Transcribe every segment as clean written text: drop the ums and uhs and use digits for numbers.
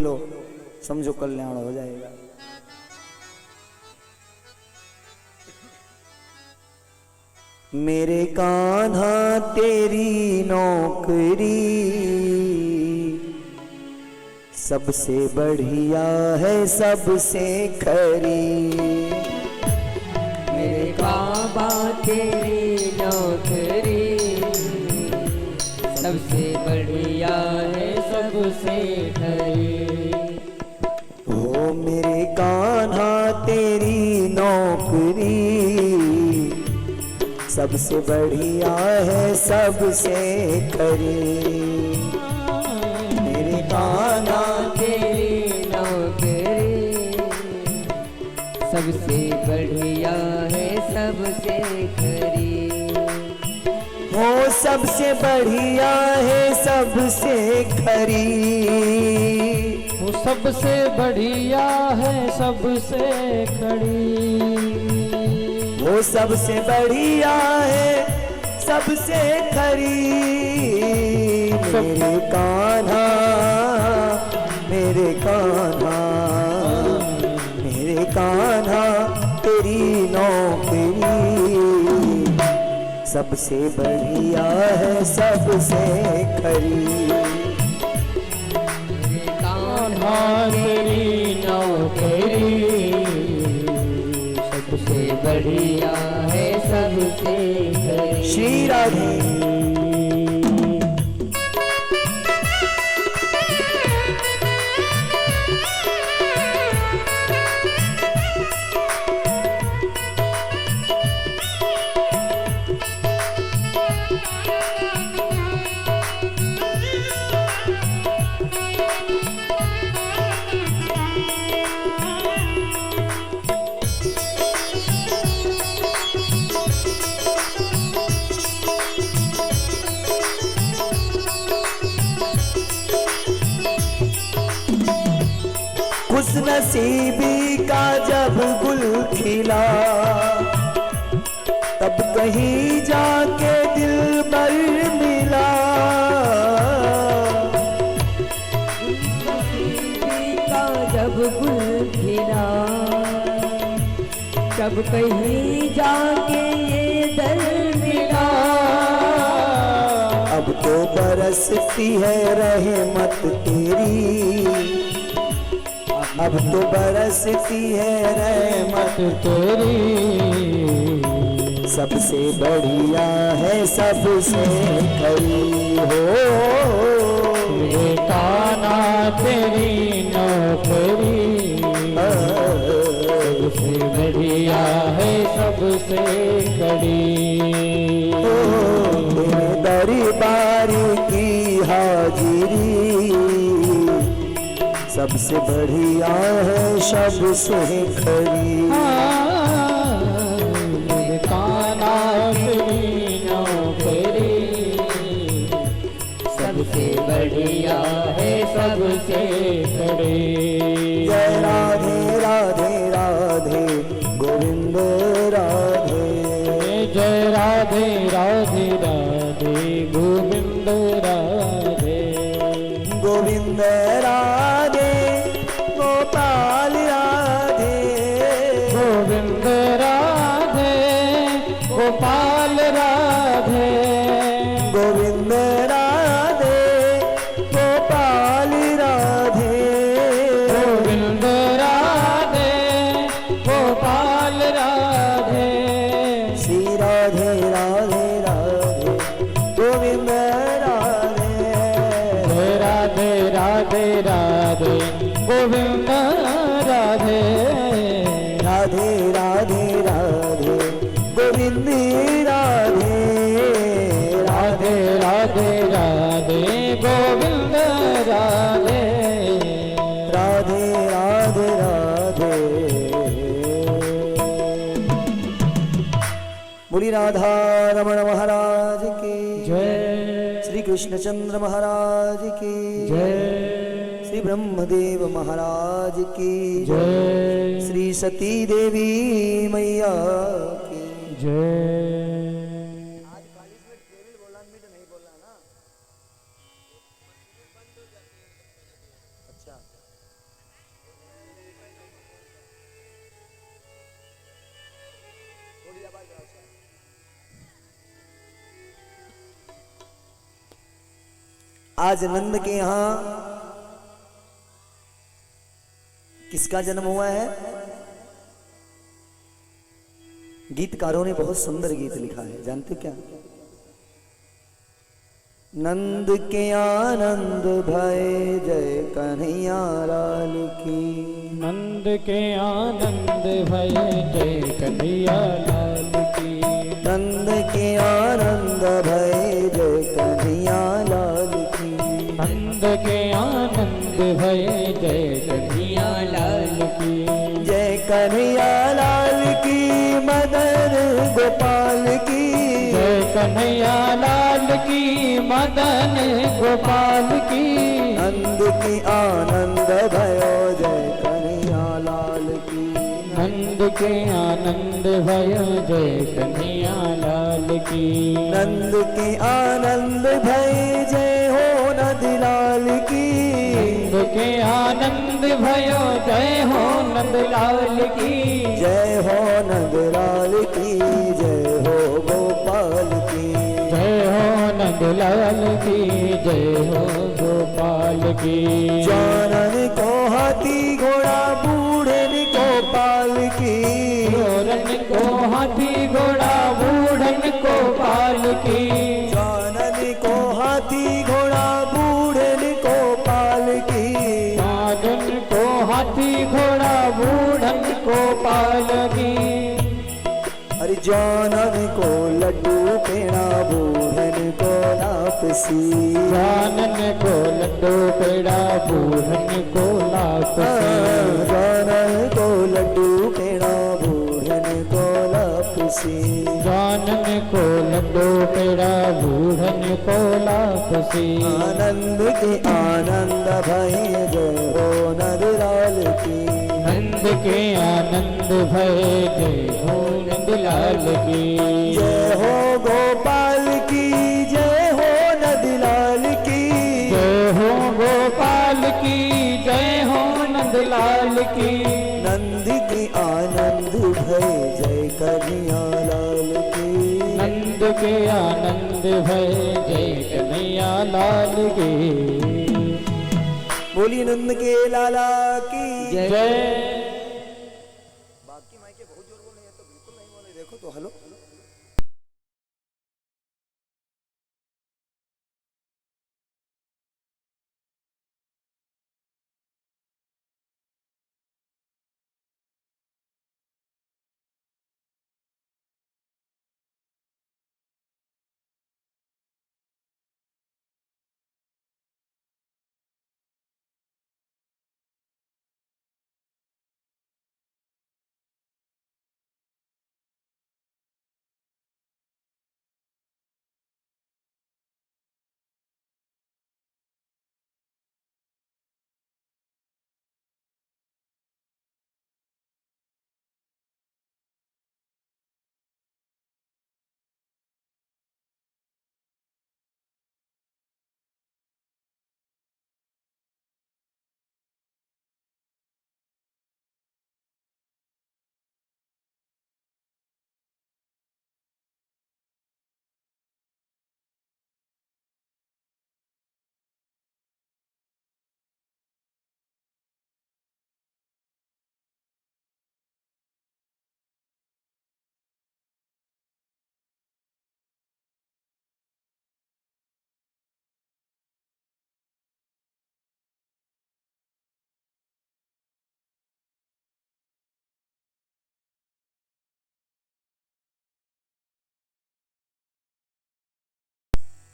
लो, समझो कल्याण हो जाएगा। मेरे कान्हा तेरी नौकरी सबसे बढ़िया है, सबसे खरी। मेरे काबा तेरी नौकरी सबसे बढ़िया है, सबसे खरी। ओ मेरे कान्हा तेरी नौकरी सबसे बढ़िया है, सबसे खरी। मेरे कान्हा तेरी नौकरी सबसे बढ़िया है, सबसे खरी। हो सबसे बढ़िया है, सबसे खरी। वो सबसे बढ़िया है, सबसे खड़ी। वो सबसे बढ़िया है, सबसे खरी। मेरे कान्हा, मेरे कान्हा, मेरे कान्हा तेरी नौकरी सबसे बढ़िया है, सबसे खरी। कान्हा तेरी नौकरी सबसे बढ़िया है, सबसे खरी। श्री राधे। खुश नसीबी का जब गुल खिला, तब कहीं जाके दिल पर मिला। का जब गुल खिला, तब कहीं जाके ये दर मिला। अब तो बरसती है रहमत तेरी, अब तो बरसती है रहमत तेरी। सबसे बढ़िया है, सबसे खरी। हो मेरे कान्हा तेरी नौकरी सबसे बढ़िया है, सबसे खड़ी। तेरे दरबार की हाजिरी सबसे बढ़िया है, सबसे खरी। मेरे कान्हा तेरी नौकरी सबसे बढ़िया है, सबसे खरी। जय राधे राधे राधे गोविंद राधे। जय राधे राधे राधे गोविंद राधे। गोविंद राधे गोपाल राधे। गोविंद राधे गोपाल राधे। गोविंद राधे गोपाल राधे। गोविंद राधे गोपाल राधे। श्री राधे राधे राधे गोविंद राधे। राधे राधे राधे गोविंद राधे। राधे राधे राधे गोविंद राधे। राधे राधे राधे गोविंद राधे। राधे राधे राधे। बोली राधा रमण महाराज की जय। श्री कृष्णचंद्र महाराज की जय। श्री ब्रह्मदेव महाराज की जय। श्री सती देवी मैया की जय। अच्छा आज नंद के यहां किसका जन्म हुआ है? गीतकारों ने बहुत सुंदर गीत लिखा है, जानते क्या? नंद के आनंद भय जय कन्हैया लाल की। नंद के आनंद भय जय कन्हैया लाल की। नंद के आनंद भय जय कन्हैया लाल की। नंद के आनंद भय जय कन्हैया लाल की। जय कन्हैया लाल की मदन गोपाल की। जय कन्हैया लाल की मदन गोपाल की। नंद की आनंद भयो जय कन्हैया लाल की। नंद के आनंद भयो जय कन्हैया लाल की। नंद के आनंद भय जय हो नंद लाल की। नंद के आनंद भयो जय हो नंद लाल की। जय हो नंद लाल की जय हो गोपाल की। जय हो नंद लाल की जय हो गोपाल की। जानन को हाथी घोड़ा बूढ़न को पाल की। जोरन को हाथी घोड़ा बूढ़न को पाल की। जानन को हाथी घोड़ा बूढ़न को पाल की। साधन को हाथी घोड़ा बूढ़न को पाल की। अरे जानन को लड्डू पेड़ा बूढ़न को लापसी। जानन को लड्डू पेड़ा बूढ़न को लापसी। जानन को लड्डू पेड़ा बूढ़न को लापसी। जानन को लड्डू पेड़ा बूढ़न को लापसी। आनंद के आनंद भय जय हो नंद लाल की। नंद के आनंद भय जय हो नंद लाल की। जय हो गोपाल की जय हो नंद लाल की। जय हो गोपाल की जय हो नंद लाल की। नंद के आनंद भय जय कन्हैया लाल की। नंद के आनंद भय जय कन्हैया लाल की। बोली नंद के लाला की जय। बाकी माइके बहुत जोर बोल रहे हैं तो बिल्कुल नहीं बोले, देखो तो हेलो।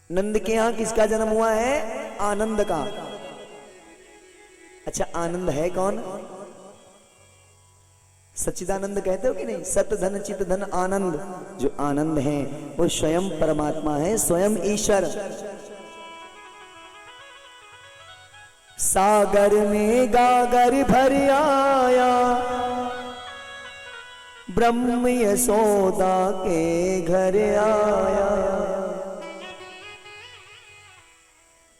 नंद के यहां किसका जन्म हुआ है? आनंद का। अच्छा, आनंद है कौन? सच्चिदानंद कहते हो कि नहीं? सत धन चित धन आनंद। जो आनंद है वो स्वयं परमात्मा है, स्वयं ईश्वर। सागर में गागर भर आया ब्रह्म यशोदा के घर आया।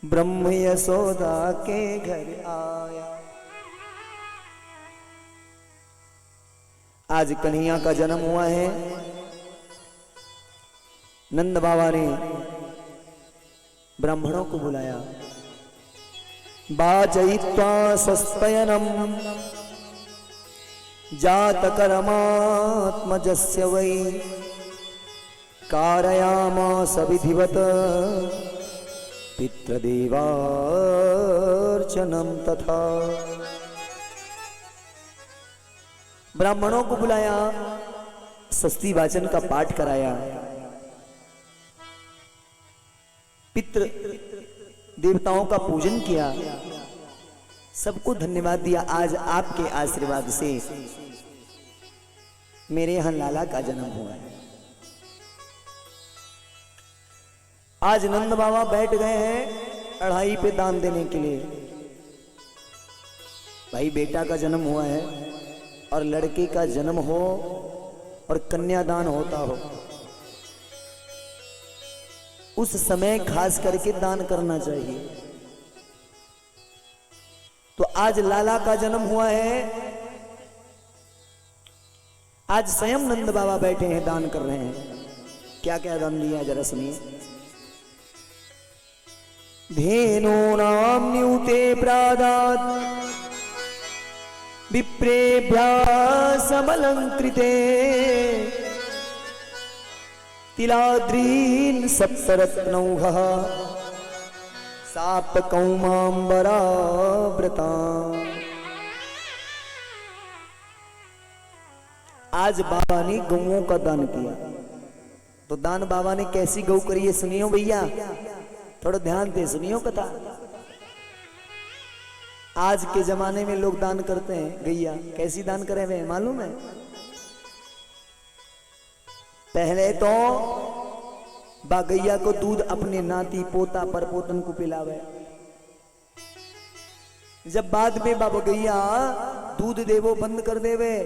ब्रह्म यशोदा के घर आया। आज कन्हैया का जन्म हुआ है। नंद बाबा ने ब्राह्मणों को बुलाया। वाचयित्वा स्वस्तयनम् जातकर्मात्मजस्य वै कारयामास विधिवत पितृदेवार्चनम तथा। ब्राह्मणों को बुलाया, स्वस्ति वाचन का पाठ कराया, पितृ देवताओं का पूजन किया, सबको धन्यवाद दिया। आज आपके आशीर्वाद से मेरे यहां लाला का जन्म हुआ है। आज नंद बाबा बैठ गए हैं अढ़ाई पे दान देने के लिए। भाई बेटा का जन्म हुआ है और लड़के का जन्म हो और कन्यादान होता हो, उस समय खास करके दान करना चाहिए। तो आज लाला का जन्म हुआ है, आज स्वयं नंद बाबा बैठे हैं, दान कर रहे हैं। क्या क्या दान दिया जरा सुनिए। धेनूनां न्यूते प्रादात् विप्रेभ्यः समलंकृते तिलाद्रीन् सप्तरत्नौघः साप्तकौमाम्बराव्रता। आज बाबा ने गौओं का दान किया। तो दान बाबा ने कैसी गौ करी है सुनियो भैया, थोड़ा ध्यान दे सुनियो कथा। आज के जमाने में लोग दान करते हैं गैया, कैसी दान करे हुए मालूम है? पहले तो बागैया को दूध अपने नाती पोता परपोतन को पिलावे, जब बाद में बाबा गैया दूध देवो बंद कर देवे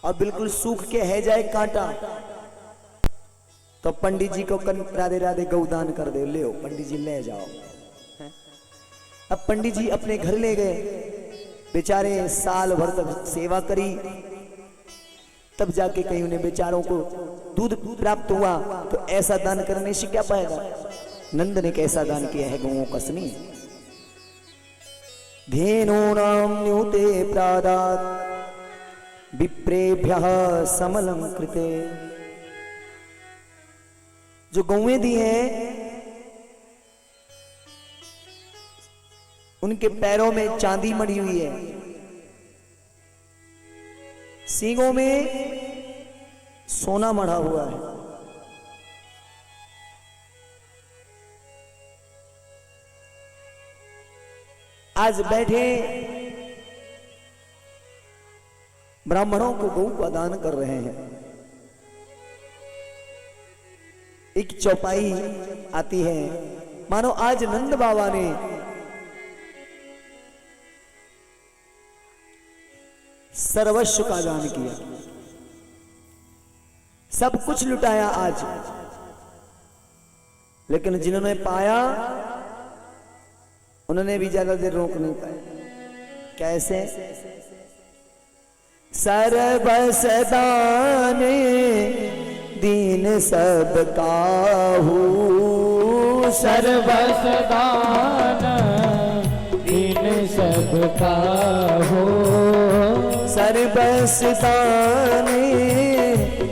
और बिल्कुल सूख के है जाए कांटा, तो पंडित जी को राधे राधे गौदान कर दे, ले पंडित जी ले जाओ। अब पंडित जी अपने घर ले गए, बेचारे साल भर तक सेवा करी, तब जाके कहीं उन्हें बेचारों को दूध प्राप्त हुआ। तो ऐसा दान करने से क्या पाएगा? नंद ने कैसा दान किया है गौओं का सुनिए। धेनूनां न्यूते प्रादात् विप्रेभ्यः समलंकृते। जो गौएं दी हैं उनके पैरों में चांदी मढ़ी हुई है, सींगों में सोना मढ़ा हुआ है। आज बैठे ब्राह्मणों को गौ का दान कर रहे हैं। एक चौपाई आती है, मानो आज नंद बाबा ने सर्वस्व का दान किया, सब कुछ लुटाया आज, लेकिन जिन्होंने पाया उन्होंने भी ज्यादा देर रोक नहीं पाए। कैसे? सर्वस्व दान दीन सब काहू, सर्वस्व दान दीन सब काहू, सर्वस्व दान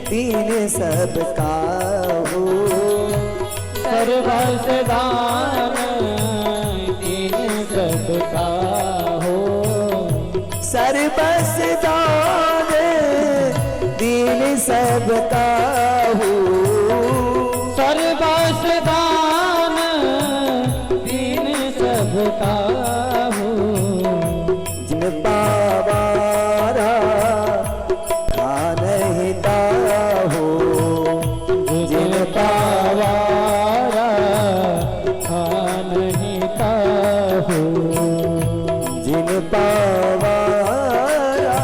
दीन सब काहू, सर्वस्व दान दीन सब काहू, सर्वस्व दान दीन सब काहू, सर्वस्व दान दीन सब काहू। जिन पावारा नहीं ताहू, जिन पावारा नहीं ताहू, जिन पावारा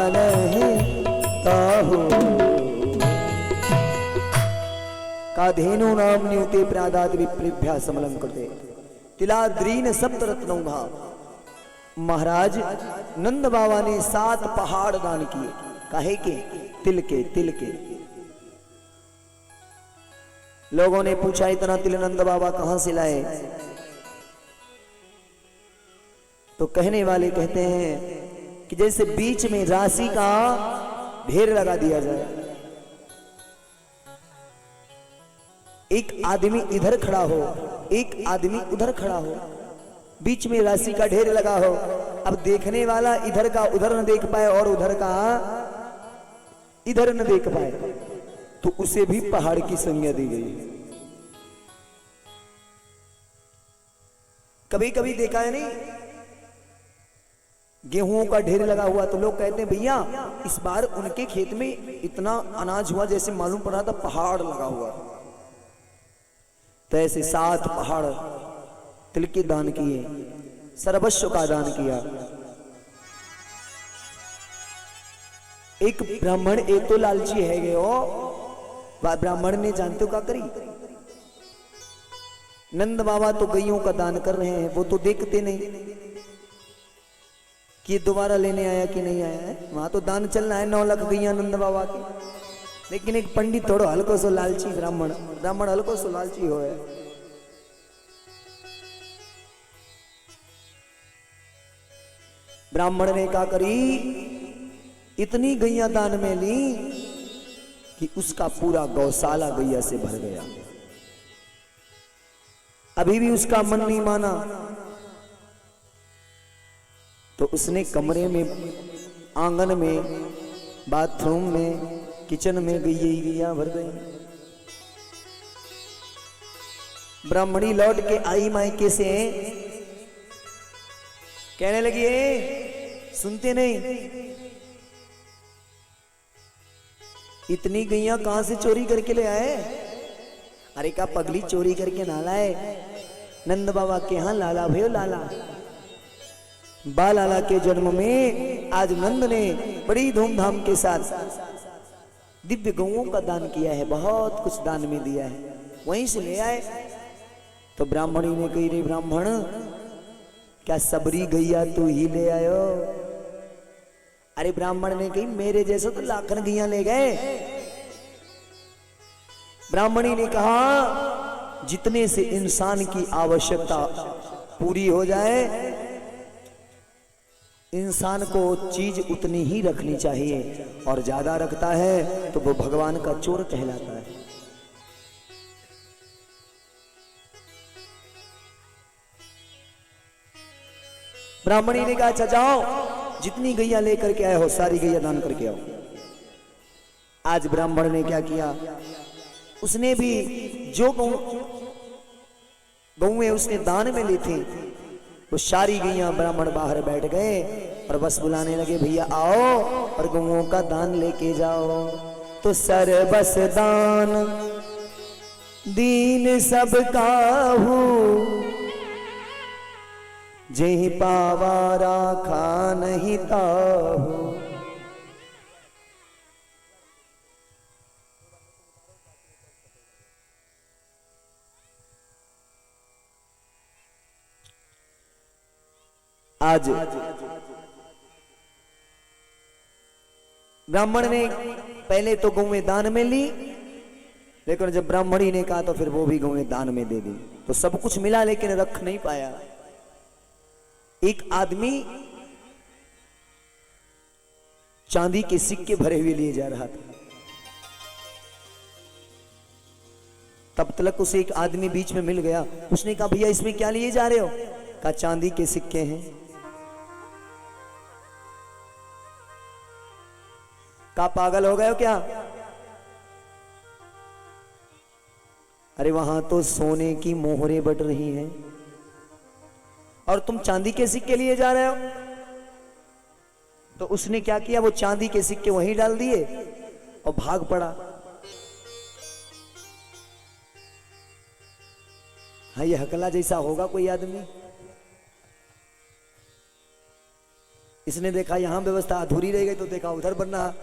नहीं ताहू। काधेनु नाम न्यूते प्रादात विप्रेभ्यः समलंकृते तिलाद्रीन सप्तरत्नौघा। महाराज नंद बाबा ने 7 पहाड़ दान किए। काहे के? तिल के, तिल के। लोगों ने पूछा इतना तिल नंद बाबा कहां से लाए? तो कहने वाले कहते हैं कि जैसे बीच में राशि का ढेर लगा दिया जाए, एक आदमी इधर खड़ा हो, एक आदमी उधर खड़ा हो, बीच में राशि का ढेर लगा हो। अब देखने वाला इधर का उधर न देख पाए और उधर का इधर न देख पाए, तो उसे भी पहाड़ की संज्ञा दी गई। कभी कभी देखा है नहीं, गेहूं का ढेर लगा हुआ, तो लोग कहते हैं भैया इस बार उनके खेत में इतना अनाज हुआ जैसे मालूम पड़ा था पहाड़ लगा हुआ। तो ऐसे 7 पहाड़ तिल के दान किए, सर्वस्व का दान किया। एक ब्राह्मण एक तो लालची है गए हो, ब्राह्मण ने जानते हो क्या करी? नंद बाबा तो गैयों का दान कर रहे हैं, वो तो देखते नहीं कि दोबारा लेने आया कि नहीं आया है। वहां तो दान चलना है 9 लाख गैया नंद बाबा की। लेकिन एक पंडित थोड़ा हल्को सो लालची ब्राह्मण हल्को सो लालची हो है। ब्राह्मण ने क्या करी, इतनी गैया दान में ली कि उसका पूरा गौशाला गैया से भर गया। अभी भी उसका मन नहीं माना, तो उसने कमरे में, आंगन में, बाथरूम में, किचन में गैया भर गई। ब्राह्मणी लौट के आई मायके से, कहने लगी सुनते नहीं, इतनी गैया कहां से चोरी करके ले आए? अरे का पगली चोरी करके ना लाए, नंद बाबा के यहां लाला भयो लाला, बालाला के जन्म में आज नंद ने बड़ी धूमधाम के साथ दिव्य गौओं का दान किया है, बहुत कुछ दान में दिया है, वहीं से ले आए। तो ब्राह्मणी ने कही, रे ब्राह्मण क्या सबरी गैया तू ही ले आयो? अरे ब्राह्मण ने कही, मेरे जैसे तो लाखन गैया ले गए। ब्राह्मणी ने कहा, जितने से इंसान की आवश्यकता पूरी हो जाए, इंसान को चीज उतनी ही रखनी चाहिए, और ज्यादा रखता है तो वो भगवान का चोर कहलाता है। ब्राह्मणी ने कहा, अच्छा जाओ, जितनी गैया लेकर के आए हो सारी गैया दान करके आओ। आज ब्राह्मण ने क्या किया, उसने भी जो गौएं उसने दान में ली थी, वो सारी गैया ब्राह्मण बाहर बैठ गए और बस बुलाने लगे, भैया आओ और गौओं का दान लेके जाओ। तो सर्वस दान दीन सब काहू, जेहि पावा राखा नहीं ताहू। आज ब्राह्मण ने पहले तो गौएं दान में ली, लेकिन जब ब्राह्मणी ने कहा तो फिर वो भी गौएं दान में दे दी। तो सब कुछ मिला लेकिन रख नहीं पाया। एक आदमी चांदी के सिक्के भरे हुए लिए जा रहा था, तब तक उसे एक आदमी बीच में मिल गया। उसने कहा, भैया इसमें क्या लिए जा रहे हो? कहा, चांदी के सिक्के हैं। कहा, पागल हो गए हो क्या? अरे वहां तो सोने की मोहरें बट रही हैं और तुम चांदी के सिक्के लिए जा रहे हो। तो उसने क्या किया, वो चांदी के सिक्के वहीं डाल दिए और भाग पड़ा। हाँ, ये हकला जैसा होगा कोई आदमी। इसने देखा यहां व्यवस्था अधूरी रह गई, तो देखा उधर बनना।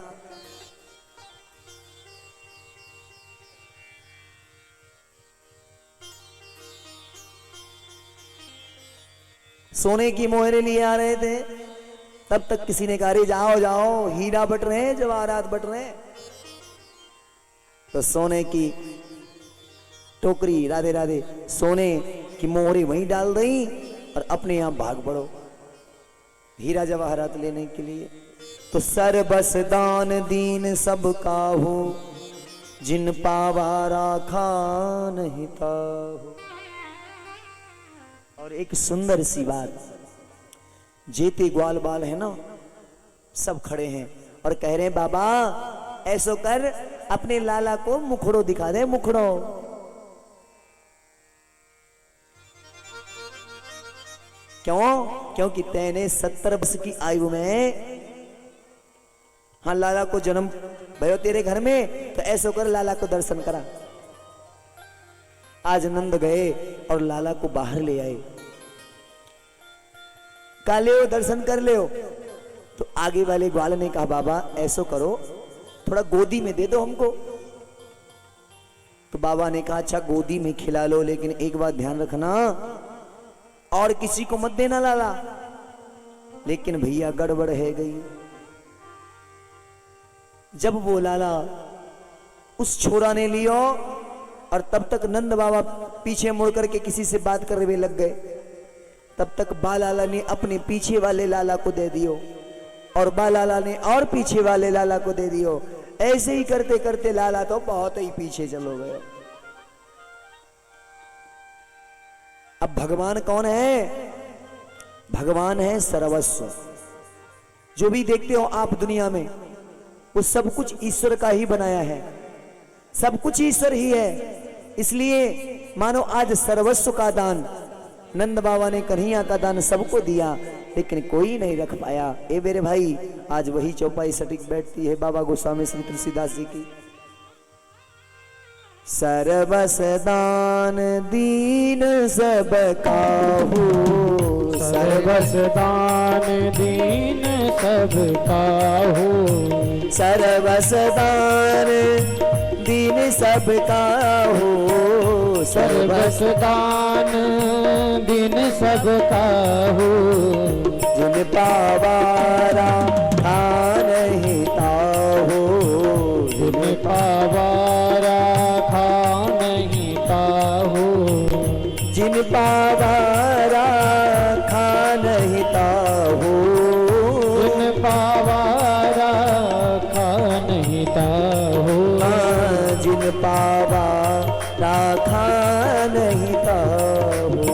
सोने की मोहरें लिए आ रहे थे, तब तक किसी ने कहा, अरे जाओ जाओ, हीरा बट रहे हैं, जवाहरात बट रहे हैं। तो सोने की टोकरी राधे राधे सोने की मोहरी वहीं डाल दई और अपने आप भाग पड़ो हीरा जवाहरात लेने के लिए। तो सर बस दान दीन सब काहू जिन पावा राखा नहीं ताहू। और एक सुंदर सी बात, जेते ग्वाल बाल है ना, सब खड़े हैं और कह रहे हैं बाबा ऐसो कर अपने लाला को मुखड़ो दिखा दे, मुखड़ो। क्यों? क्योंकि तैने 70 वर्ष की आयु में, हाँ लाला को जन्म भयो तेरे घर में, तो ऐसो कर लाला को दर्शन करा। आज नंद गए और लाला को बाहर ले आए, काले हो दर्शन कर ले हो। तो आगे वाले ग्वाल ने कहा बाबा ऐसो करो थोड़ा गोदी में दे दो हमको। तो बाबा ने कहा अच्छा गोदी में खिला लो, लेकिन एक बात ध्यान रखना और किसी को मत देना लाला। लेकिन भैया गड़बड़ है गई। जब वो लाला उस छोरा ने लियो और तब तक नंद बाबा पीछे मुड़ करके किसी से बात करने में लग गए, तब तक बालाला ने अपने पीछे वाले लाला को दे दियो और बालाला ने और पीछे वाले लाला को दे दियो। ऐसे ही करते करते लाला तो बहुत ही पीछे चलो गए। अब भगवान कौन है? भगवान है सर्वस्व। जो भी देखते हो आप दुनिया में वो सब कुछ ईश्वर का ही बनाया है, सब कुछ ईश्वर ही है। इसलिए मानो आज सर्वस्व का दान नंद बाबा ने, कन्हैया का दान सबको दिया, लेकिन कोई नहीं रख पाया। ए मेरे भाई, आज वही चौपाई सटीक बैठती है बाबा गोस्वामी श्री तुलसीदास जी की। सर्वस दान दीन सब काहू, सर्वस दान दीन सब काहू, सर्वस दान दीन सब काहू, सर्वस दान दीन सब काहू। जिन पावारा खान ही ताहू, जिन पावारा खान ही ताहू, जिन पावारा खान ही ताहू, जिन पावारा खान ही ताहू, जिन पावारा खान ही ताहू,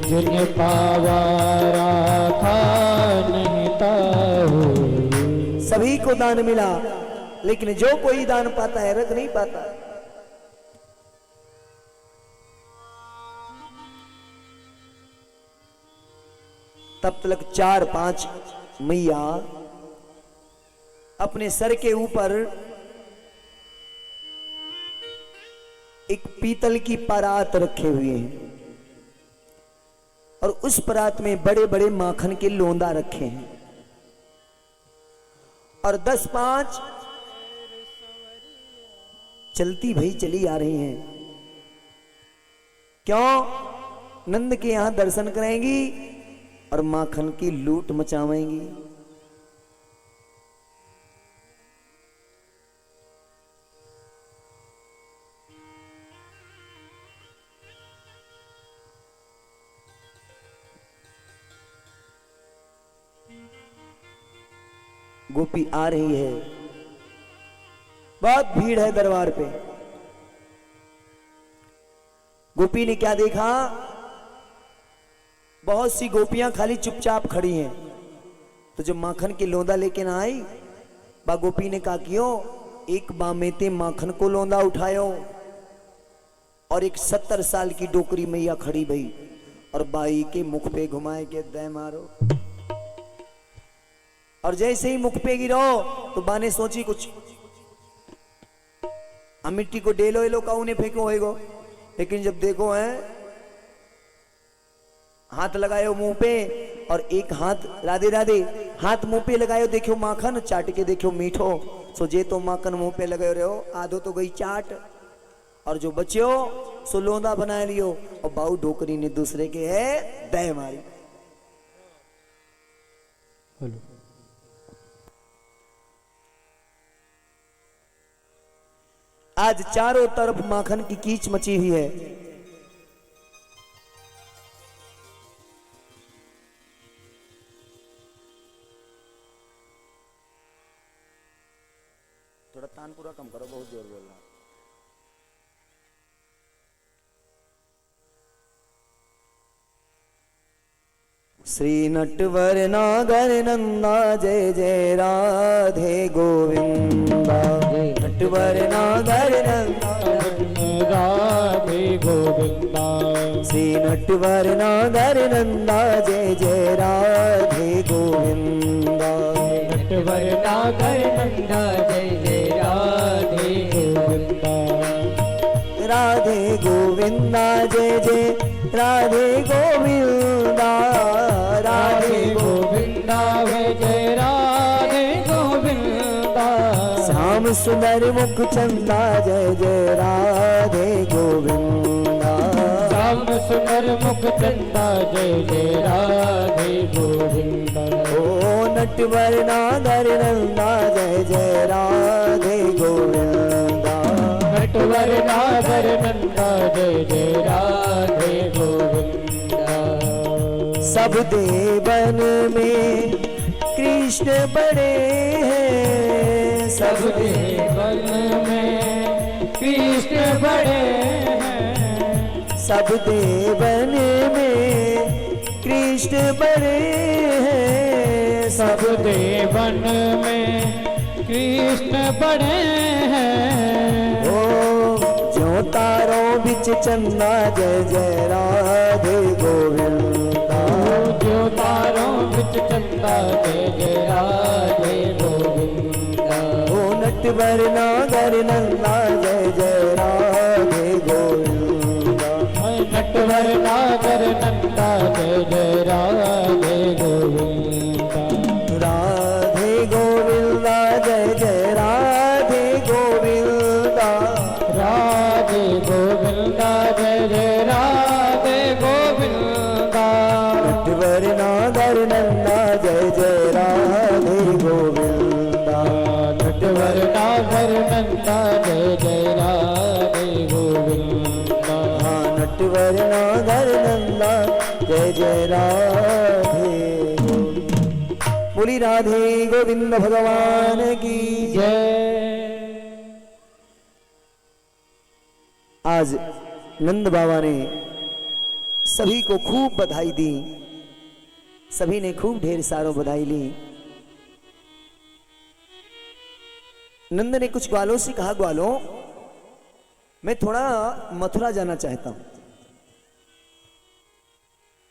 जिन पावारा खान ही ताहू। सभी को दान मिला, लेकिन जो कोई दान पाता है रख नहीं पाता। तब तक 4-5 मैया अपने सर के ऊपर एक पीतल की परात रखे हुए हैं और उस परात में बड़े बड़े माखन के लोंदा रखे हैं और 10-5 चलती भई चली आ रही हैं। क्यों? नंद के यहां दर्शन करेंगी और माखन की लूट मचावेंगी। गोपी आ रही है, बहुत भीड़ है दरबार पे। गोपी ने क्या देखा? बहुत सी गोपियां खाली चुपचाप खड़ी हैं। तो जब माखन की लोंदा लेके ना आई, बा गोपी ने कहा क्यों? एक बामेते माखन को लोंदा उठायो और एक 70 साल की डोकरी मैया खड़ी भई और बाई के मुख पे घुमाए के दे मारो। और जैसे ही मुख पे गिरो तो बा ने सोची कुछ हम मिट्टी को डेलो एलो का उन्हें फेंको होएगो, लेकिन जब देखो है हाथ लगायो मुंह पे और एक हाथ राधे राधे हाथ मुंह पे लगायो, देखो माखन चाट के देखो मीठो। सो जे तो माखन मुंह पे लगायो रहो, आधो तो गई चाट और जो बच्यो सो लोंदा बना लियो और बाऊ डोकरी ने दूसरे के है दह मारी। आज चारों तरफ माखन की कीच मची हुई है। थोड़ा तान पूरा कम करो, बहुत जोर बोल रहा। श्री नटवर नागर नंदा जय जय राधे गोविंदा। नटवर नागर नंदा राधे गोविंदा। श्री नटवर नागर नंदा जय जय राधे गोविंदा। नटवर नागर नंदा जय जय राधे गोविंदा। राधे गोविंदा जय जय राधे गोविंदा। राधे गोविंदा जय राधे गोविंदा। श्याम सुंदर मुख चंदा जय जय राधे गोविंदा। श्याम सुंदर मुख चंदा जय जय राधे गोविंदा। ओ नटवर नागर नंदा जय जय राधे गोविंदा। नटवर नागर नंदा जय जय राधे गोविंदा। सब देवन में कृष्ण बड़े हैं। सब देवन में कृष्ण बड़े हैं। सब देवन में कृष्ण बड़े हैं। सब देवन में कृष्ण बड़े हैं। ओ जो तारों बिच चंदा जय जय राधे गोविंदा। जो तारों बिच चंदा जय जय राधे गोविंदा। ओ नटवर नागर नंदा जय जय राधे गोविंदा। नटवर नागर नंदा जय जय राधे गोविंदा। राधे गोविंदा जय जय राधे गोविंदा। राधे गोविंदा जय जय राधे गोविंदा। नटवर नागर नंदा जय जय राधे गोविंदा। नटवर नागर नंदा जय जय राधे गोविंदा। हाँ नटवर नागर नंदा जय जय राधे। बोली राधे गोविंद भगवान की जय। आज नंद बाबा ने सभी को खूब बधाई दी। सभी ने खूब ढेर सारों बधाई ली। नंद ने कुछ ग्वालों से कहा, ग्वालों मैं थोड़ा मथुरा जाना चाहता हूं।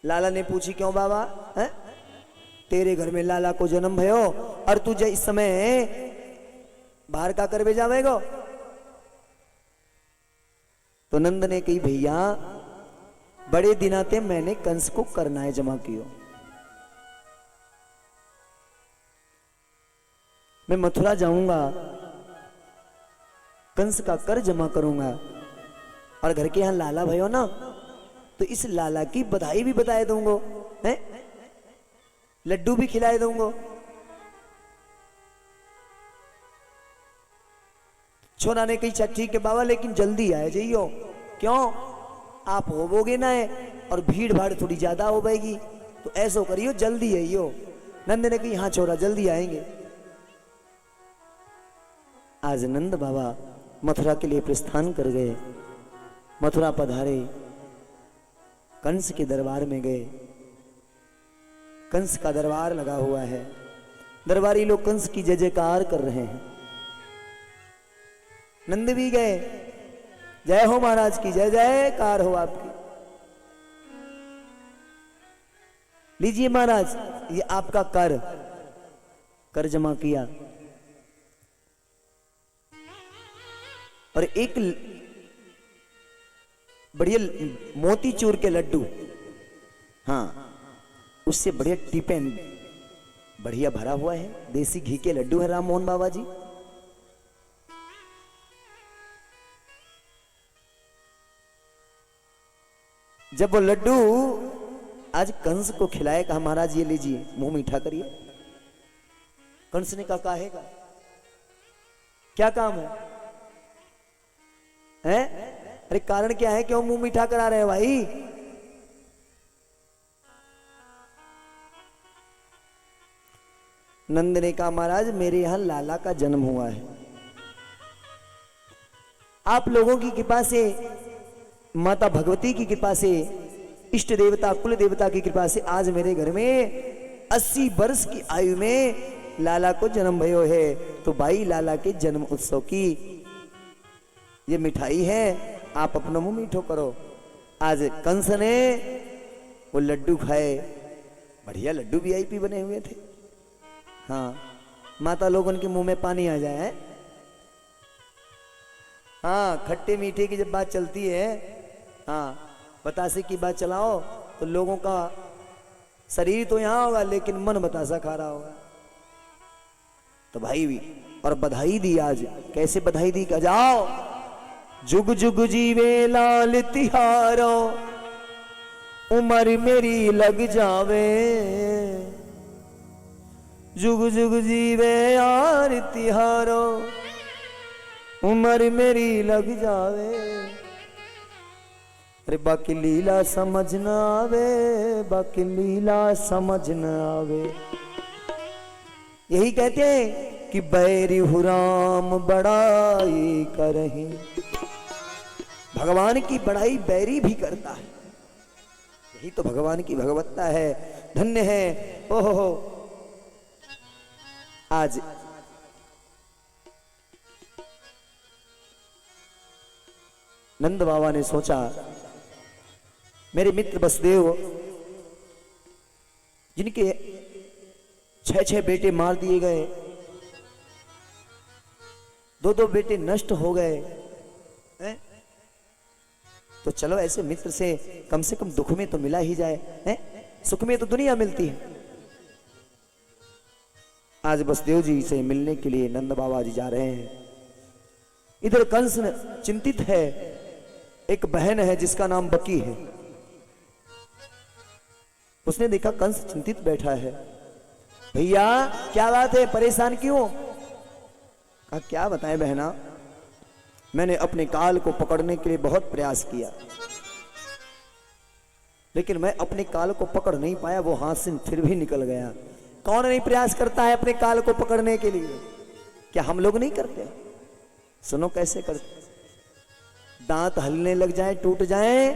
लाला ने पूछी, क्यों बाबा है? तेरे घर में लाला को जन्म भयो और तुझे इस समय बाहर का कर भेजावेगो? तो नंद ने कही, भैया बड़े दिनाते मैंने कंस को करनाए जमा कियो। मैं मथुरा जाऊंगा, कंस का कर जमा करूंगा और घर के यहां लाला भयो ना, तो इस लाला की बधाई भी बताए दूंगो, हैं? लड्डू भी खिलाए दूंगो। छोरा ने कही, अच्छा ठीक है बाबा, लेकिन जल्दी आए जाइयो। क्यों? आप होवोगे ना है और भीड़ भाड़ थोड़ी ज्यादा हो पाएगी, तो ऐसो करियो जल्दी आइयो। नंद ने कही, हाँ छोरा जल्दी आएंगे। आज नंद बाबा मथुरा के लिए प्रस्थान कर गए। मथुरा पधारे, कंस के दरबार में गए। कंस का दरबार लगा हुआ है। दरबारी लोग कंस की जय जयकार कर रहे हैं। नंद भी गए, जय हो महाराज की, जय जयकार हो आपकी। लीजिए महाराज, ये आपका कर जमा किया। और एक बढ़िया मोतीचूर के लड्डू, हाँ उससे बढ़िया टिफिन बढ़िया भरा हुआ है। देसी घी के लड्डू है राम मोहन बाबा जी। जब वो लड्डू आज कंस को खिलाए, कहा महाराज ये लीजिए, मुंह मीठा करिए। कंस ने कहा, काहेगा, क्या काम है? हैं? अरे कारण क्या है, क्यों मुंह मीठा करा रहे हो भाई? नंद ने कहा महाराज मेरे यहां लाला का जन्म हुआ है, आप लोगों की कृपा से, माता भगवती की कृपा से, इष्ट देवता कुल देवता की कृपा से आज मेरे घर में 80 वर्ष की आयु में लाला को जन्म भयो है। तो भाई लाला के जन्म उत्सव की ये मिठाई है, आप अपना मुंह मीठो करो। आज कंस ने वो लड्डू खाए, बढ़िया लड्डू वीआईपी बने हुए थे। हाँ, माता लोगों के मुंह में पानी आ जाए। हाँ, खट्टे मीठे की जब बात चलती है, हाँ बतासे की बात चलाओ तो लोगों का शरीर तो यहां होगा लेकिन मन बतासा खा रहा होगा। तो भाई भी और बधाई दी आज। कैसे बधाई दी? का जाओ, जुग जुग जीवे लाल तिहारो, उम्र मेरी लग जावे, जुग जुग जीवे यार तिहारो, उम्र मेरी लग जावे। अरे बाकी लीला समझ न आवे, बाकी लीला समझ न आवे। यही कहते हैं कि बैरी हुराम बड़ाई करही, भगवान की बड़ाई बैरी भी करता है। यही तो भगवान की भगवत्ता है। धन्य है। ओहो, आज नंद बाबा ने सोचा मेरे मित्र वसुदेव जिनके 6 बेटे मार दिए गए, 2 बेटे नष्ट हो गए हैं? तो चलो ऐसे मित्र से कम दुख में तो मिला ही जाए हैं? सुख में तो दुनिया मिलती है। आज वसुदेव जी से मिलने के लिए नंद बाबा जी जा रहे हैं। इधर कंस चिंतित है। एक बहन है जिसका नाम बकी है। उसने देखा कंस चिंतित बैठा है। भैया क्या बात है, परेशान क्यों? कहा क्या बताएं बहना, मैंने अपने काल को पकड़ने के लिए बहुत प्रयास किया, लेकिन मैं अपने काल को पकड़ नहीं पाया, वो हाथ से फिर भी निकल गया। कौन नहीं प्रयास करता है अपने काल को पकड़ने के लिए? क्या हम लोग नहीं करते? सुनो कैसे करते। दांत हलने लग जाए, टूट जाए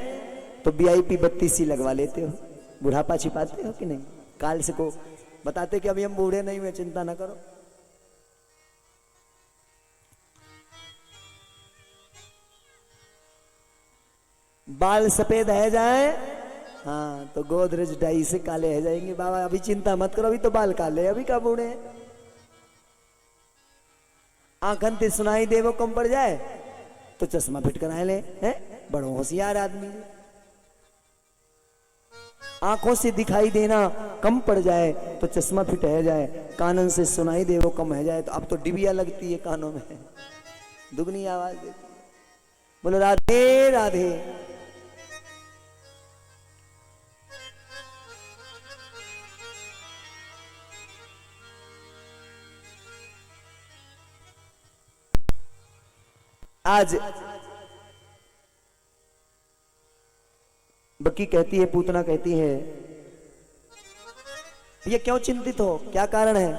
तो वीआईपी 32 लगवा लेते हो। बुढ़ापा छिपाते हो कि नहीं? काल से को बताते कि अभी हम बूढ़े नहीं हुए, चिंता ना करो। बाल सफेद है जाए, हाँ तो गोदरेज डाई से काले है जाएंगे। बाबा अभी चिंता मत करो, अभी तो बाल काले, अभी का बूढ़े हैं। आंखन ते सुनाई दे वो कम पड़ जाए तो चश्मा फिट कराए ले, हैं? बड़ो होशियार आदमी। आंखों से दिखाई देना कम पड़ जाए तो चश्मा फिट है जाए, कानन से सुनाई दे वो कम है जाए तो अब तो डिबिया लगती है कानों में, दुगनी आवाज देती है। बोलो राधे राधे। आज बक्की कहती है, पूतना कहती है, ये क्यों चिंतित हो, क्या कारण है?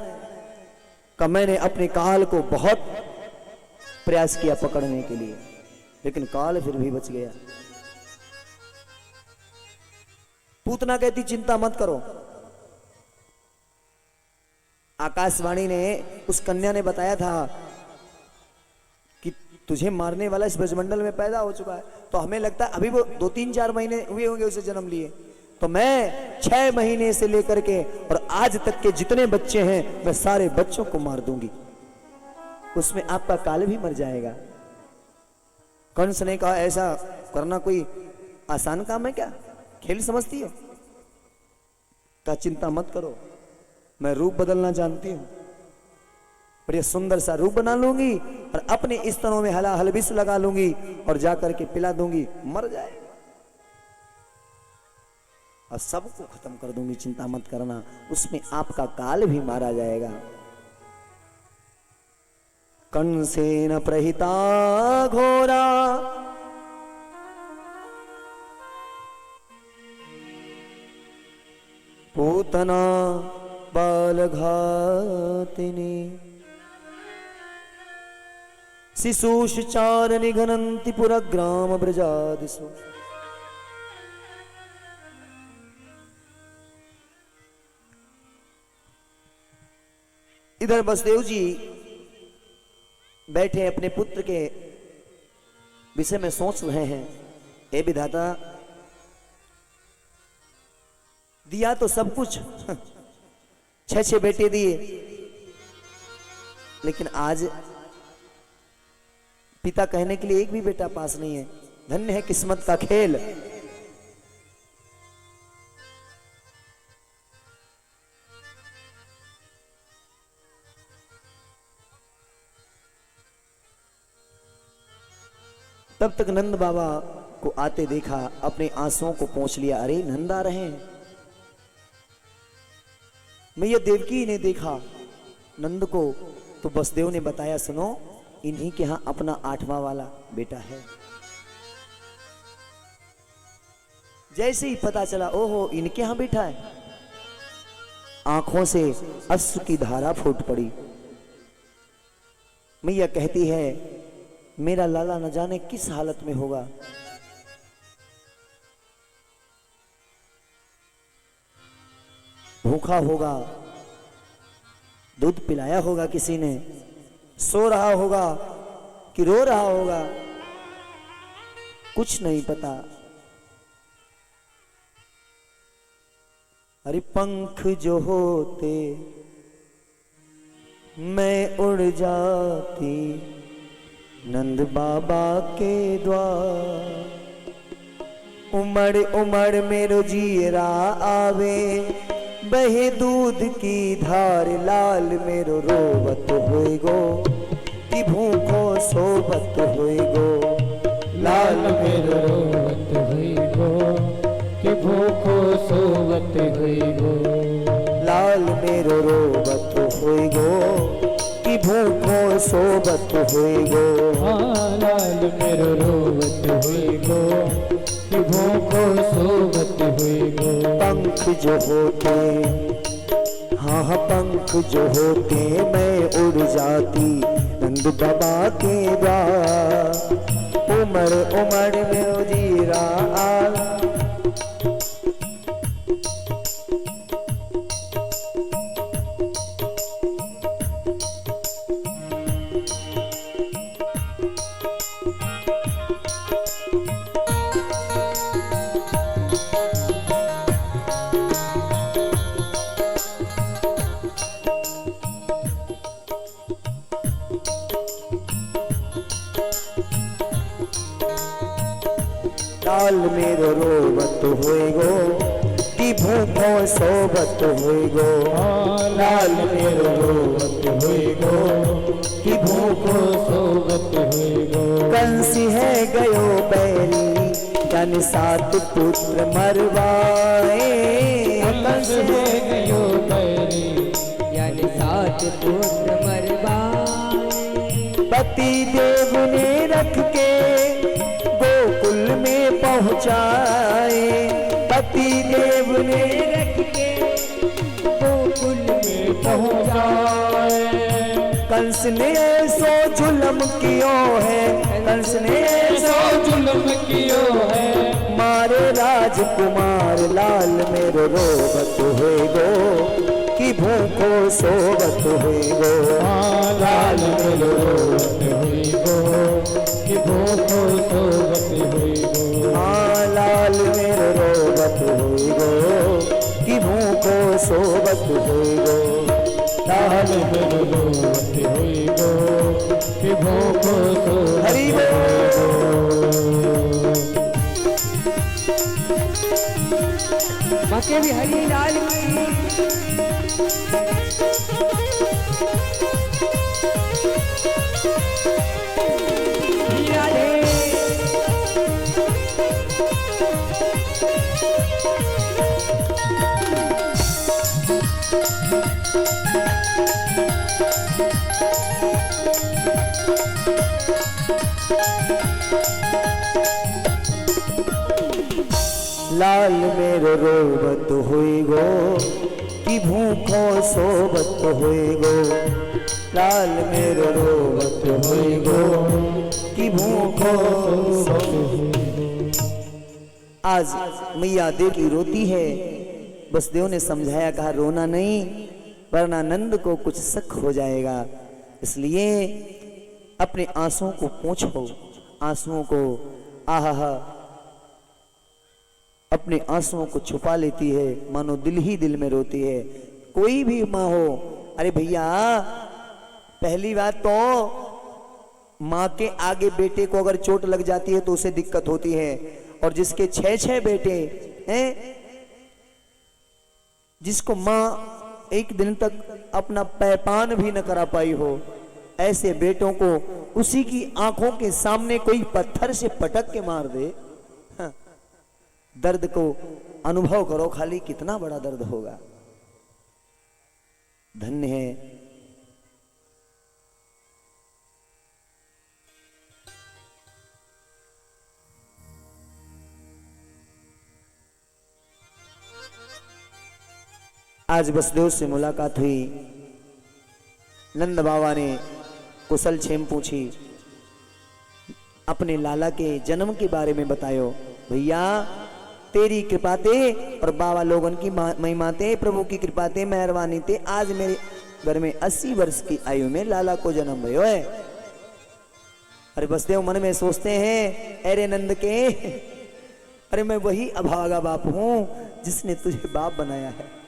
कि मैंने अपने काल को बहुत प्रयास किया पकड़ने के लिए, लेकिन काल फिर भी बच गया। पूतना कहती चिंता मत करो। आकाशवाणी ने, उस कन्या ने बताया था कि तुझे मारने वाला इस ब्रजमंडल में पैदा हो चुका है। तो हमें लगता है अभी वो 2-3-4 महीने हुए होंगे उसे जन्म लिए, तो मैं 6 महीने से लेकर के और आज तक के जितने बच्चे हैं मैं सारे बच्चों को मार दूंगी, उसमें आपका काल भी मर जाएगा। कंस ने कहा ऐसा करना कोई आसान काम है क्या, खेल समझती हो? का चिंता मत करो, मैं रूप बदलना जानती हूं, और ये सुंदर सा रूप बना लूंगी और अपने स्तनों में हला हलबिस लगा लूंगी और जाकर के पिला दूंगी, मर जाए और सबको खत्म कर दूंगी, चिंता मत करना, उसमें आपका काल भी मारा जाएगा। कंसेन प्रहिता घोरा पूतना बालघातिनी शिशुश्चार निघनन्ति पुरग्राम ब्रजादिषु। इधर वसुदेव जी बैठे अपने पुत्र के विषय में सोच रहे हैं। हे विधाता, दिया तो सब कुछ, 6 बेटे दिए, लेकिन आज पिता कहने के लिए एक भी बेटा पास नहीं है। धन्य है किस्मत का खेल। तब तक नंद बाबा को आते देखा, अपने आंसुओं को पोंछ लिया। अरे नंद आ रहे हैं। मैया देवकी ने देखा नंद को, तो वसुदेव ने बताया, सुनो इन्हीं के यहां अपना 8वां वाला बेटा है। जैसे ही पता चला, ओहो इनके यहां बेटा है, आंखों से अश्रु की धारा फूट पड़ी। मैया कहती है, मेरा लाला न जाने किस हालत में होगा। भूखा होगा, दूध पिलाया होगा किसी ने, सो रहा होगा कि रो रहा होगा, कुछ नहीं पता। अरे पंख जो होते मैं उड़ जाती नंद बाबा के द्वार। उमड़ उमड़ मेरो जीरा आवे, बहे दूध की धार। लाल मेरो रोवत होई गो, कि भूखो सोबत होई गो। लाल मेरो रोवत हुई गो, कि भूखो सोवत हुई गो। लाल मेरो रोवत होई गो, कि भूखो सोबत हुई गो। हाँ लाल मेरो रोवत हुई गो, कि भूखो सोवत हुई गो। पंख जो होते, हाँ हाँ पंख जो होते मैं उड़ जाती नंद बाबा के द्वार। उमड़ उमड़ मेरो जीरा आ। लाल मेरो रोवत होई गो, कि भूखो सोबत होई गो। लाल मेरो रोवत होई गो, कि भूखो सोवत हुई गो। कंसी है गयो बैरी, जन 7 पुत्र मरवाए। कंस है गयो बैरी, यानी 7 पुत्र मरवाए। पति देव ने रख के गोकुल में पहुँचाए। पति देव ने रख के गोकुल में पहुँचाए। कंस ने सो जुल्म कियो है, कंस ने सो जुल्म कियो है। मारे राजकुमार। लाल मेरो रोवत होई गो, कि भूखो सोवत होई गो। लाल मेरो रोवत हुई गो, कि भूखो सोवत हुई गो। हाँ लाल मेरो रोवत होई गो, कि भूखो सोवत होई गो। लाल मेरो रोवत हुई गो, कि भूखो सोवत हरि हुई गो। मके भी हरी लाल की। लाल मेरो रोबत हुई गो कि भूखो सोबत हुई गो। लाल मेरो रोबत हुई गो कि भूखो सोबत। आज मैया देखी रोती है। बसदेव ने समझाया, कहा रोना नहीं वरना नंद को कुछ शक हो जाएगा, इसलिए अपने आंसुओं को पोंछो। आंसुओं को आहा अपने आंसुओं को छुपा लेती है, मानो दिल ही दिल में रोती है। कोई भी माँ हो, अरे भैया पहली बात तो माँ के आगे बेटे को अगर चोट लग जाती है तो उसे दिक्कत होती है, और जिसके 6-6 बेटे हैं, जिसको माँ एक दिन तक अपना पैपान भी न करा पाई हो, ऐसे बेटों को उसी की आंखों के सामने कोई पत्थर से पटक के मार दे। हाँ, दर्द को अनुभव करो खाली, कितना बड़ा दर्द होगा। धन्य है आज बसदेव से मुलाकात हुई। नंद बाबा ने कुशल क्षेम पूछी, अपने लाला के जन्म के बारे में बतायो। भैया तेरी कृपा ते और बाबा लोगन की महिमा ते, प्रभु की कृपा ते, मेहरबानी ते आज मेरे घर में 80 वर्ष की आयु में लाला को जन्म भयो है। अरे बसदेव मन में सोचते हैं, अरे नंद के, अरे मैं वही अभागा बाप हूं जिसने तुझे बाप बनाया है।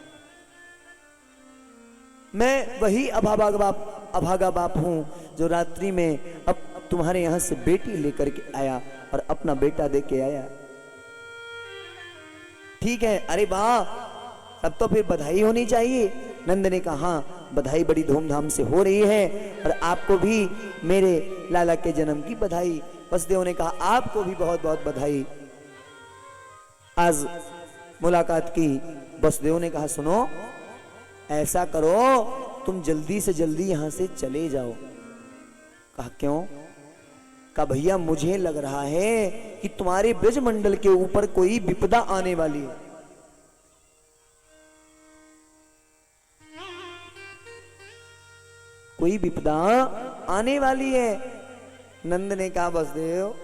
मैं वही अभागा बाप हूं जो रात्रि में अब तुम्हारे यहां से बेटी लेकर के आया और अपना बेटा दे के आया। ठीक है, अरे वाह, तब तो फिर बधाई होनी चाहिए। नंद ने कहा, हाँ बधाई बड़ी धूमधाम से हो रही है और आपको भी मेरे लाला के जन्म की बधाई। बसदेव ने कहा, आपको भी बहुत बहुत बधाई। आज मुलाकात की। बसदेव ने कहा, सुनो ऐसा करो, तुम जल्दी से जल्दी यहां से चले जाओ। कहा क्यों? कहा भैया मुझे लग रहा है कि तुम्हारे ब्रजमंडल के ऊपर कोई विपदा आने वाली है। कोई विपदा आने वाली है। नंद ने कहा, बसदेव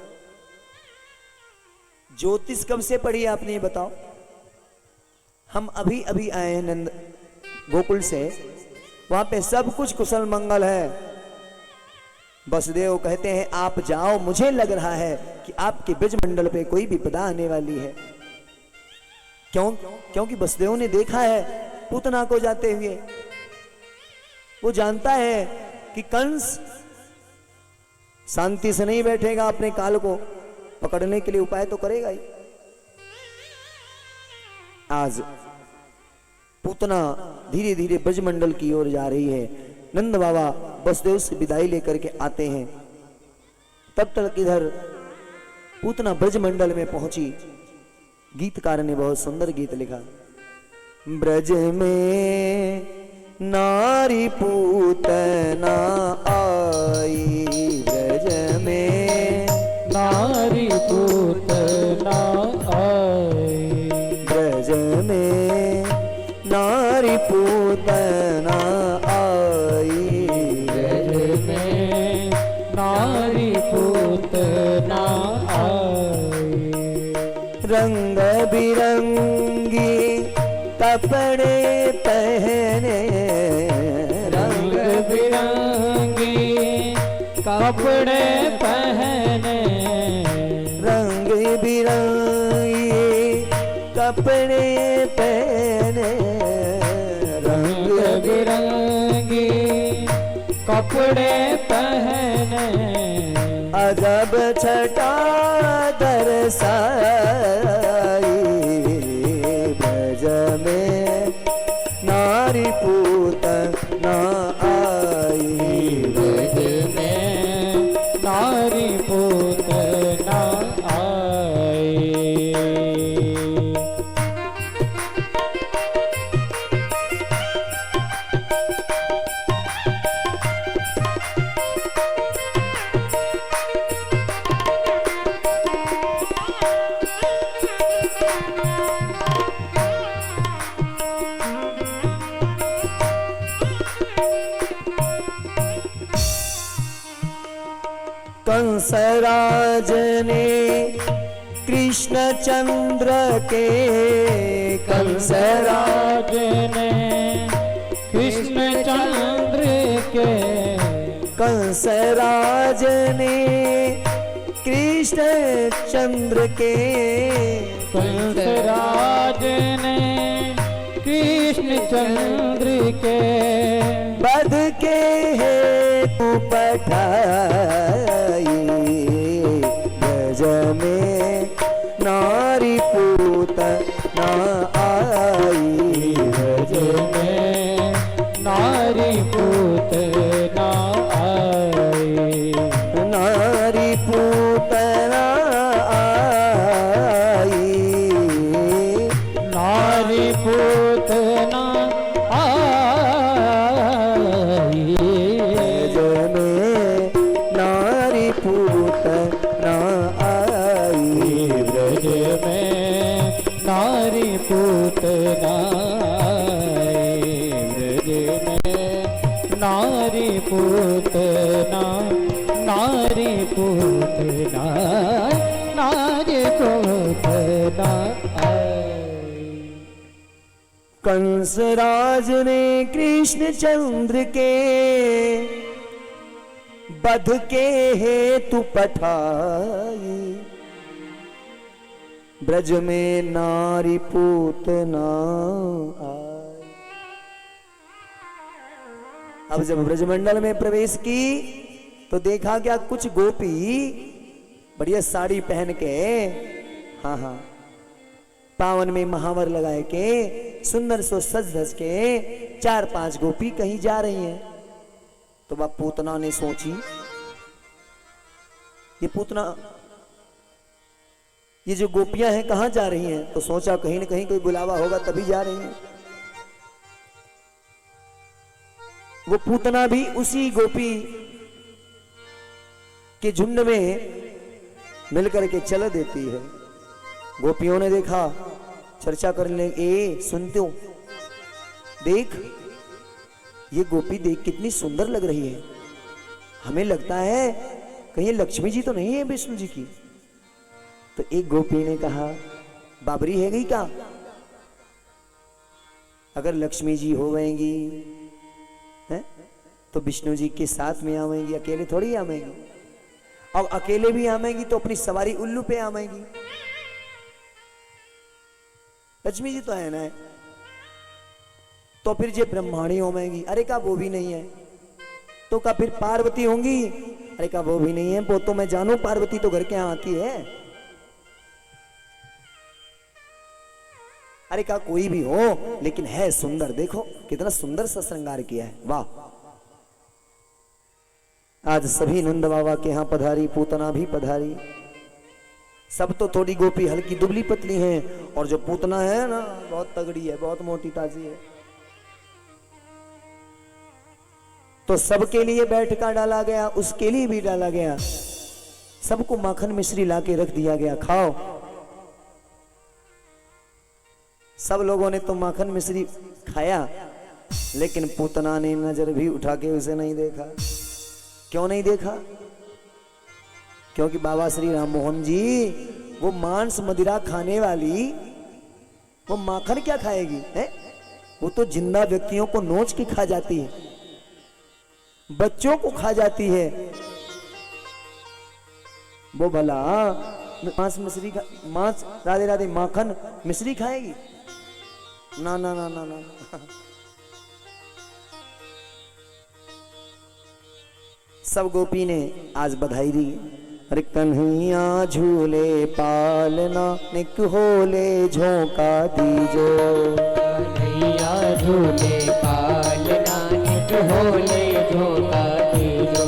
ज्योतिष कब से पढ़ी आपने ये बताओ। हम अभी अभी आए हैं नंद गोकुल से, वहां पे सब कुछ कुशल मंगल है। बसदेव कहते हैं, आप जाओ, मुझे लग रहा है कि आपके ब्रजमंडल पे कोई विपदा आने वाली है। क्यों? क्योंकि बसदेव ने देखा है पूतना को जाते हुए। वो जानता है कि कंस शांति से नहीं बैठेगा, अपने काल को पकड़ने के लिए उपाय तो करेगा ही। आज पूतना धीरे धीरे ब्रजमंडल की ओर जा रही है। नंद बाबा बसदेव से विदाई लेकर के आते हैं। तब तक इधर पूतना ब्रजमंडल में पहुंची। गीतकार ने बहुत सुंदर गीत लिखा। ब्रज में नारी पूतना आई, ब्रज में नारी पूतना आई, ब्रज में नारी पूतना आई, ब्रज में नारी पूतना आई। रंग बिरंगी कपड़े पहने, रंग बिरंगी कपड़े पहने, रंग बिरंगी कपड़े पहने, रंग बिरंगी कपड़े पहने। अजब छटा दरसाई, ब्रज में नारी पूतना आई, ब्रज में नारी पूतना आई। कंसराज ने कृष्ण चंद्र के, कंसराज ने कृष्ण चंद्र के, कंसराज ने कृष्ण चंद्र के, कंसराज ने कृष्ण चंद्र के, बध के हेतु पठाई ब्रज में नारी पूत ना आई, ब्रज में नारी पूत ना आई, नारी पूत ना आई, नारी पूत ना आई, ब्रज में नारी पूत ना आई, ब्रज में नारी पूत ना आई, ब्रज में नारी पूत ना, नारी पूत ना, नारी पूत ना आई। कंसराज ने कृष्ण चंद्र के बध के हेतु पठाई ब्रज में नारी पूत ना आई। अब जब ब्रजमंडल में प्रवेश की तो देखा क्या कुछ गोपी बढ़िया साड़ी पहन के, हाँ हाँ, पावन में महावर लगाए के सुंदर सो सज धज के 4-5 गोपी कहीं जा रही हैं। तो वह पूतना ने सोची, ये पूतना, ये जो गोपियां हैं कहां जा रही हैं? तो सोचा कहीं न कहीं कोई बुलावा होगा तभी जा रही हैं। वो पूतना भी उसी गोपी के झुंड में मिलकर के चल देती है। गोपियों ने देखा, चर्चा करने, ए सुनते हो, देख ये गोपी देख कितनी सुंदर लग रही है, हमें लगता है कहीं लक्ष्मी जी तो नहीं है विष्णु जी की। तो एक गोपी ने कहा, बाबरी है गई क्या? अगर लक्ष्मी जी हो गएंगी हैं तो विष्णु जी के साथ में आवेंगी, अकेले थोड़ी आवेंगी, और अकेले भी आवेंगी तो अपनी सवारी उल्लू पे आवेंगी। लक्ष्मी जी तो है ना, तो फिर जे ब्रह्माणी होंगी। अरे का वो भी नहीं है। तो का फिर पार्वती होंगी? अरे का वो भी नहीं है। वो तो मैं जानू, पार्वती तो घर के यहां आती है। अरे का कोई भी हो लेकिन है सुंदर, देखो कितना सुंदर सा श्रृंगार किया है, वाह। आज सभी नंद बाबा के यहां पधारी, पूतना भी पधारी। सब तो थोड़ी गोपी हल्की दुबली पतली हैं, और जो पूतना है ना बहुत तगड़ी है, बहुत मोटी ताजी है। तो सबके लिए बैठका डाला गया, उसके लिए भी डाला गया। सबको माखन मिश्री लाके रख दिया गया, खाओ। सब लोगों ने तो माखन मिश्री खाया, लेकिन पूतना ने नजर भी उठा के उसे नहीं देखा। क्यों नहीं देखा? क्योंकि बाबा श्री राम मोहन जी वो मांस मदिरा खाने वाली, वो माखन क्या खाएगी है? वो तो जिंदा व्यक्तियों को नोच के खा जाती है, बच्चों को खा जाती है। वो भला मांस मिश्री का, मांस राधे राधे माखन मिश्री खाएगी? ना ना ना ना ना। सब गोपी ने आज बधाई दी। अरे कन्हैया झूले पालना, निक होले झोंका दीजो। कन्हैया झूले पालना, निक होले झोंका दीजो।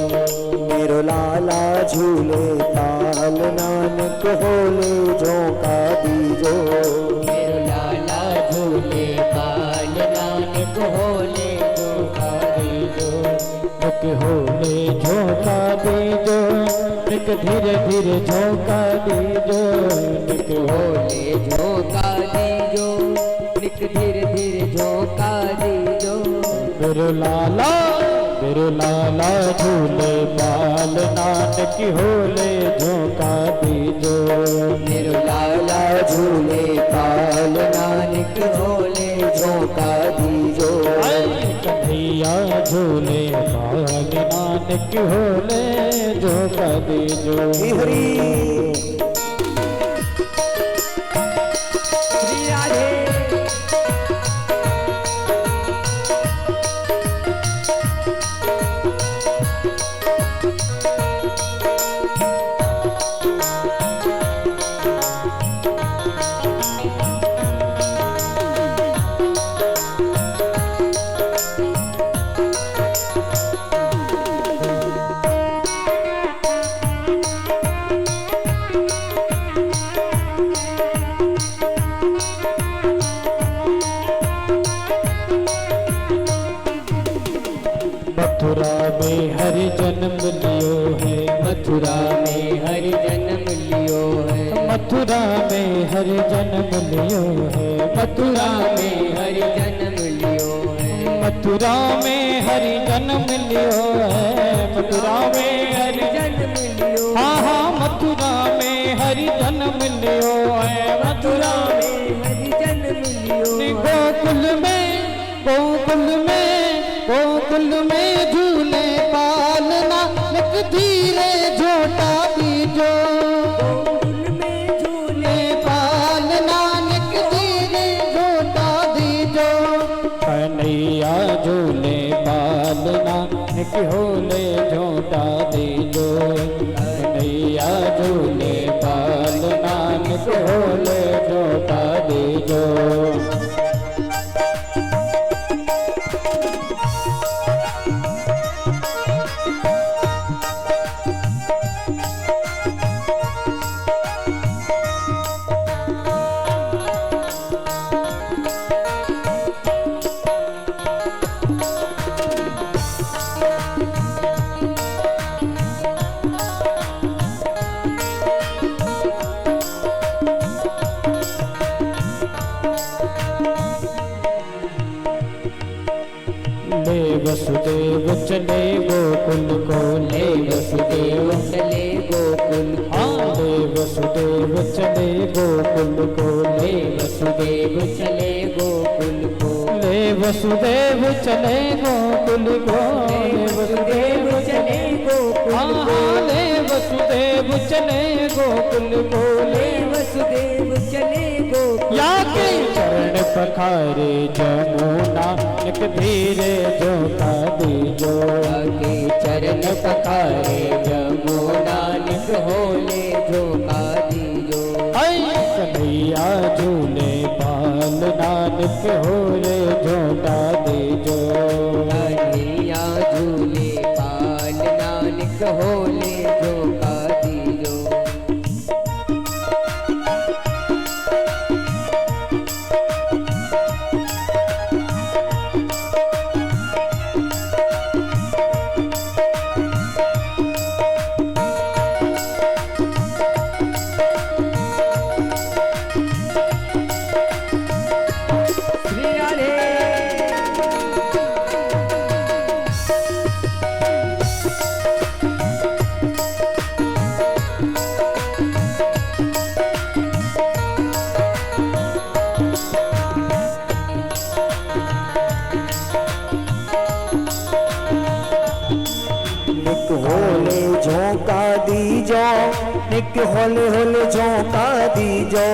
मेरो लाला झूले पालना, निक होले झोंका दीजो। मेरो लाला झूले पालना, निक होले झोंका दीजो। निक होले झोंका दीजो, निक धीरे धीरे झोंका दीजो। निक होले झोंका दीजो, निक धीरे धीरे झोंका दीजो। मेरो लाला मेरे लाला झूले बाल नानक होले झोंका दीजो। मेरो लाला झूले पाल नानक झोले झोंका दीजो। कन्हैया झूले बाल नानक होले झोंका दीजो। हरी मथुरा में हरि जन्म लियो है। मथुरा में हरि जन्म लियो है। मथुरा में हरि जन्म लियो है। मथुरा में हरि जन्म लियो है। मथुरा में हरि जन्म लियो है। मथुरा में हरि जन्म लियो। हाँ हाँ मथुरा में हरि जन्म लियो है। मथुरा में हरि जन्म लियो। गोकुल में गोकुल में गोकुल में झूले पालना निक धीरे झोटा दीजो। गोकुल में झूले पालना निक धीरे झोटा दीजो। कन्हैया झूले पालना निक होले झोटा दीजो। कन्हैया झूले पालना निक होले झोटा दीजो। ले वसुदेव चले गोकुल को। ले वसुदेव चले गोकुल हाँ ले वसुदेव चले गोकुल को। ले वसुदेव चले गोकुल को। ले वसुदेव चले गोकुल को। ले वसुदेव चले गोकुल हाँ को। हाँ ले वसुदेव चले गोकुल को। ले वसुदेव चले गोकुल या के चरण पखारे जमुना निक धीरे झोंका दीजो। के चरण पखारे जमुना निक होले झोंका दीजो। कन्हैया झूले पाल नानक होले झोंका दीजो। कन्हैया झूले पाल नानक होले झोंका दीजो। श्री राधे निक होले झोंका दीजो। निक होले होले झोंका दीजो।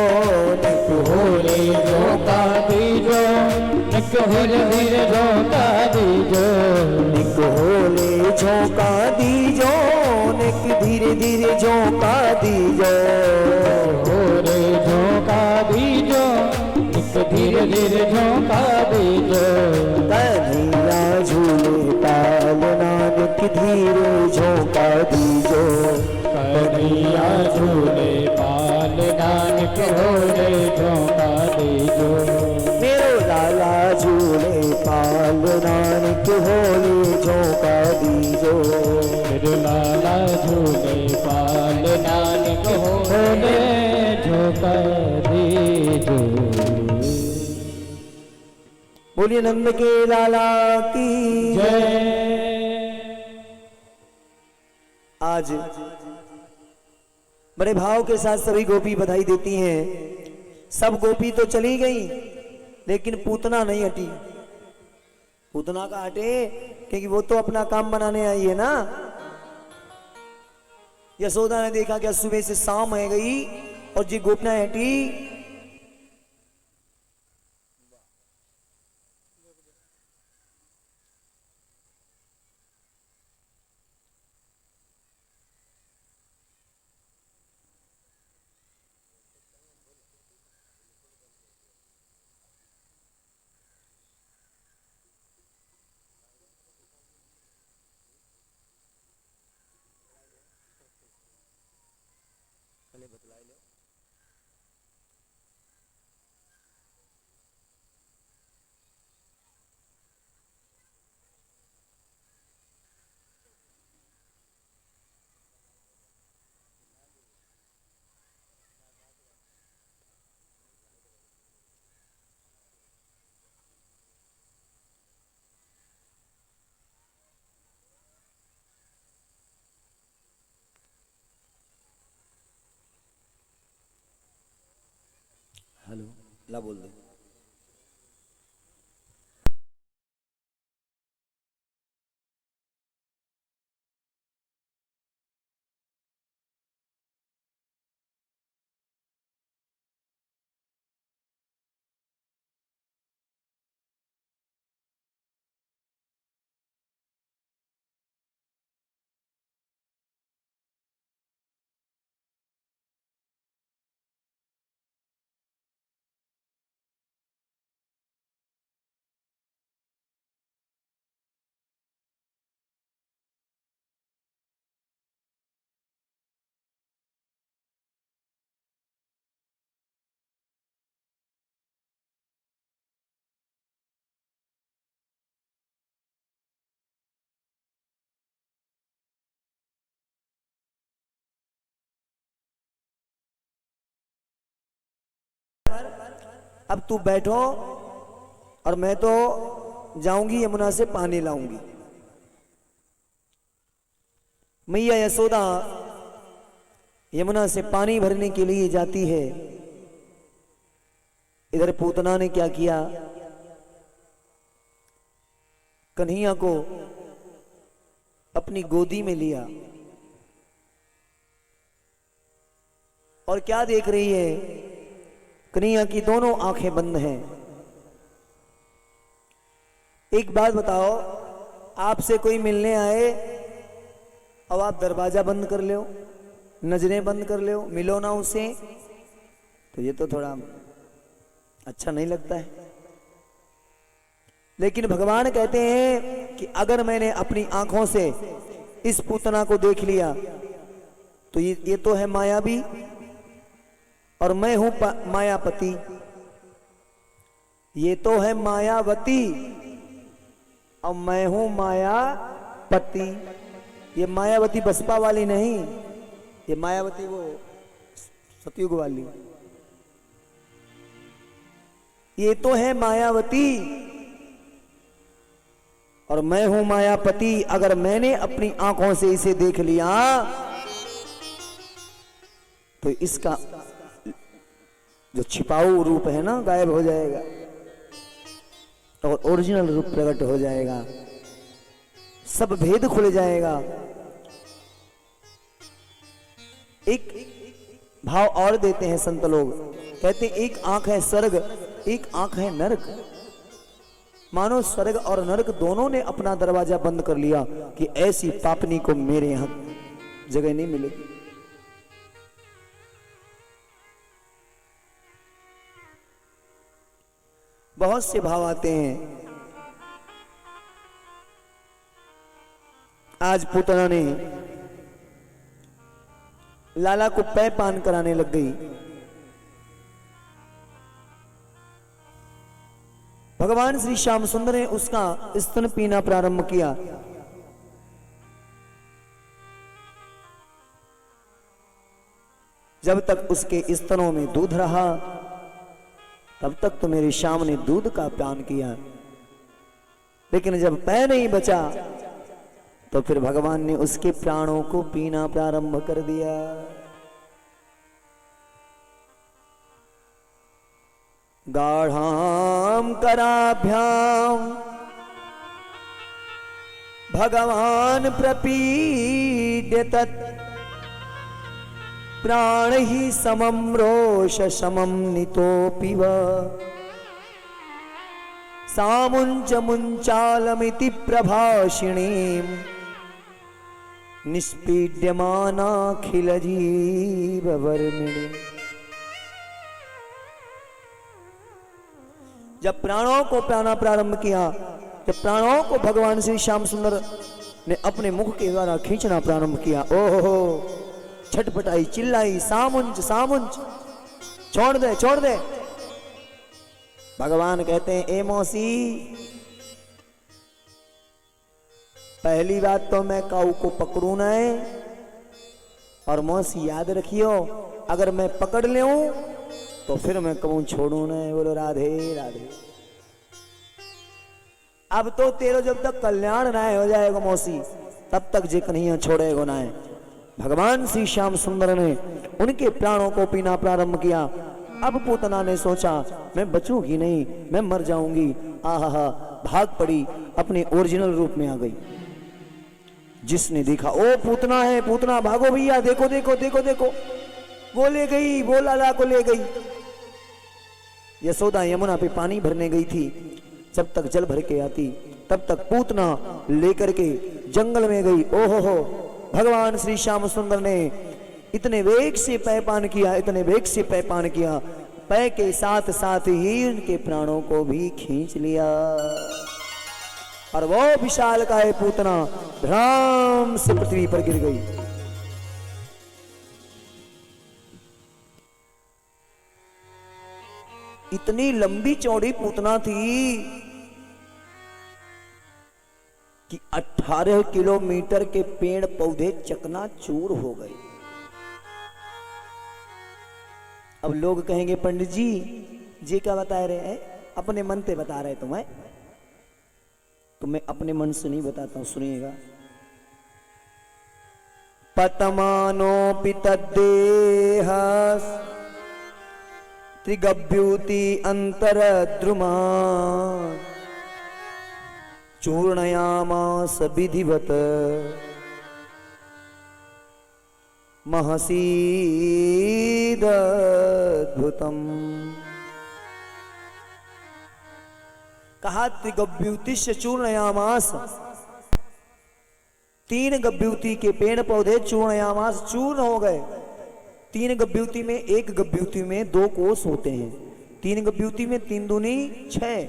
निक होले झोंका दीजो। निक होले धीरे झोंका दीजो। निक होले झोंका दीजो। निक धीरे धीरे झोंका दीजो। होले झोंका दीजो। निक धीरे धीरे झोंका दीजो। कन्हैया झूले पाल नानक धीरे झोंका दीजो। कन्हैया झूले पाल नानक होले झोंका दीजो। मेरो लाला झूले पाल नानक होले झोंका दीजो। मेरे लाला झूले पाल नानक होले झोंका दीजो। बोलिए नंद के लाला की जय। आज बड़े भाव के साथ सभी गोपी बधाई देती हैं। सब गोपी तो चली गई, लेकिन पूतना नहीं हटी। पूतना का हटे, क्योंकि वो तो अपना काम बनाने आई है ना। यशोदा ने देखा कि सुबह से शाम है गई और जी गोपना हटी। हेलो, ला बोल दे। अब तू बैठो और मैं तो जाऊंगी यमुना से पानी लाऊंगी। मैया यशोदा यमुना से पानी भरने के लिए जाती है। इधर पूतना ने क्या किया, कन्हैया को अपनी गोदी में लिया और क्या देख रही है, कन्हैया की दोनों आंखें बंद हैं। एक बात बताओ, आपसे कोई मिलने आए अब आप दरवाजा बंद कर लो, नजरें बंद कर लो, मिलो ना उसे, तो ये तो थोड़ा अच्छा नहीं लगता है। लेकिन भगवान कहते हैं कि अगर मैंने अपनी आंखों से इस पूतना को देख लिया तो ये तो है मायावी और मैं हूं मायापति। ये तो है मायावती और मैं हूं मायापति। ये मायावती बसपा वाली नहीं, ये मायावती वो सतयुग वाली। ये तो है मायावती और मैं हूं मायापति। अगर मैंने अपनी आंखों से इसे देख लिया तो इसका जो छिपाऊ रूप है ना गायब हो जाएगा और ओरिजिनल रूप प्रकट हो जाएगा, सब भेद खुल जाएगा। एक भाव और देते हैं संत लोग, कहते हैं एक आंख है स्वर्ग, एक आंख है नरक। मानो स्वर्ग और नरक दोनों ने अपना दरवाजा बंद कर लिया कि ऐसी पापनी को मेरे यहां जगह नहीं मिलेगी। बहुत से भाव आते हैं। आज पूतना ने लाला को पै पान कराने लग गई। भगवान श्री श्याम सुंदर ने उसका स्तन पीना प्रारंभ किया। जब तक उसके स्तनों में दूध रहा तब तक तो मेरे श्याम ने दूध का पान किया, लेकिन जब पै नहीं बचा तो फिर भगवान ने उसके प्राणों को पीना प्रारंभ कर दिया। गाढ़ाम कराभ्याम भगवान प्रपीड्य तत् प्राण ही समम रोष समम नितोपि व सामुंच मुंचालमिति प्रभाषिणीम निष्पीड्यमानाखिल जीव वर्मिणी। जब प्राणों को प्राणा प्रारंभ किया, जब प्राणों को भगवान श्री श्याम सुंदर ने अपने मुख के द्वारा खींचना प्रारंभ किया, ओहो छटपटाई, चिल्लाई, सामुंच सामुंच, छोड़ दे छोड़ दे। भगवान कहते हैं, ए मौसी, पहली बात तो मैं काऊ को पकड़ू ना है, और मौसी याद रखियो, अगर मैं पकड़ लूं तो फिर मैं कहूं छोड़ू ना है। बोलो राधे राधे। अब तो तेरो जब तक कल्याण ना हो जाएगा मौसी, तब तक जे कन्हैया छोड़ेगा ना है। भगवान श्री श्याम सुंदर ने उनके प्राणों को पीना प्रारंभ किया। अब पूतना ने सोचा मैं बचूंगी नहीं, मैं मर जाऊंगी। आहा, भाग पड़ी, अपने ओरिजिनल रूप में आ गई। जिसने देखा, ओ पूतना है, पूतना भागो भैया, देखो देखो देखो देखो, वो ले गई, वो लाला को ले गई। यशोदा यमुना पे पानी भरने गई थी, जब तक जल भर के आती तब तक पूतना लेकर के जंगल में गई। ओहो हो, भगवान श्री श्याम सुंदर ने इतने वेग से पैपान किया, इतने वेग से पैपान किया, पै के साथ साथ ही उनके प्राणों को भी खींच लिया। और वो विशालकाय पूतना धड़ाम से पृथ्वी पर गिर गई। इतनी लंबी चौड़ी पूतना थी कि 18 किलोमीटर के पेड़ पौधे चकनाचूर हो गए। अब लोग कहेंगे, पंडित जी जी क्या बता रहे हैं, अपने मन से बता रहे तुम्हें। तो मैं अपने मन से नहीं बताता हूं, सुनिएगा। पतमानोऽपि तद्देह त्रिगभ्यूति अंतरद्रुमा चूर्णयामास विधिवत महसीदद्भुतम्। कहा त्रिगभ्यूतिश्च चूर्णयामास, 3 गभ्यूति के पेड़ पौधे चूर्णयामास, चूर्ण हो गए। 3 गभ्यूति में, 1 गभ्यूति में 2 कोष होते हैं। 3 गभ्यूति में 3 दूनी 6,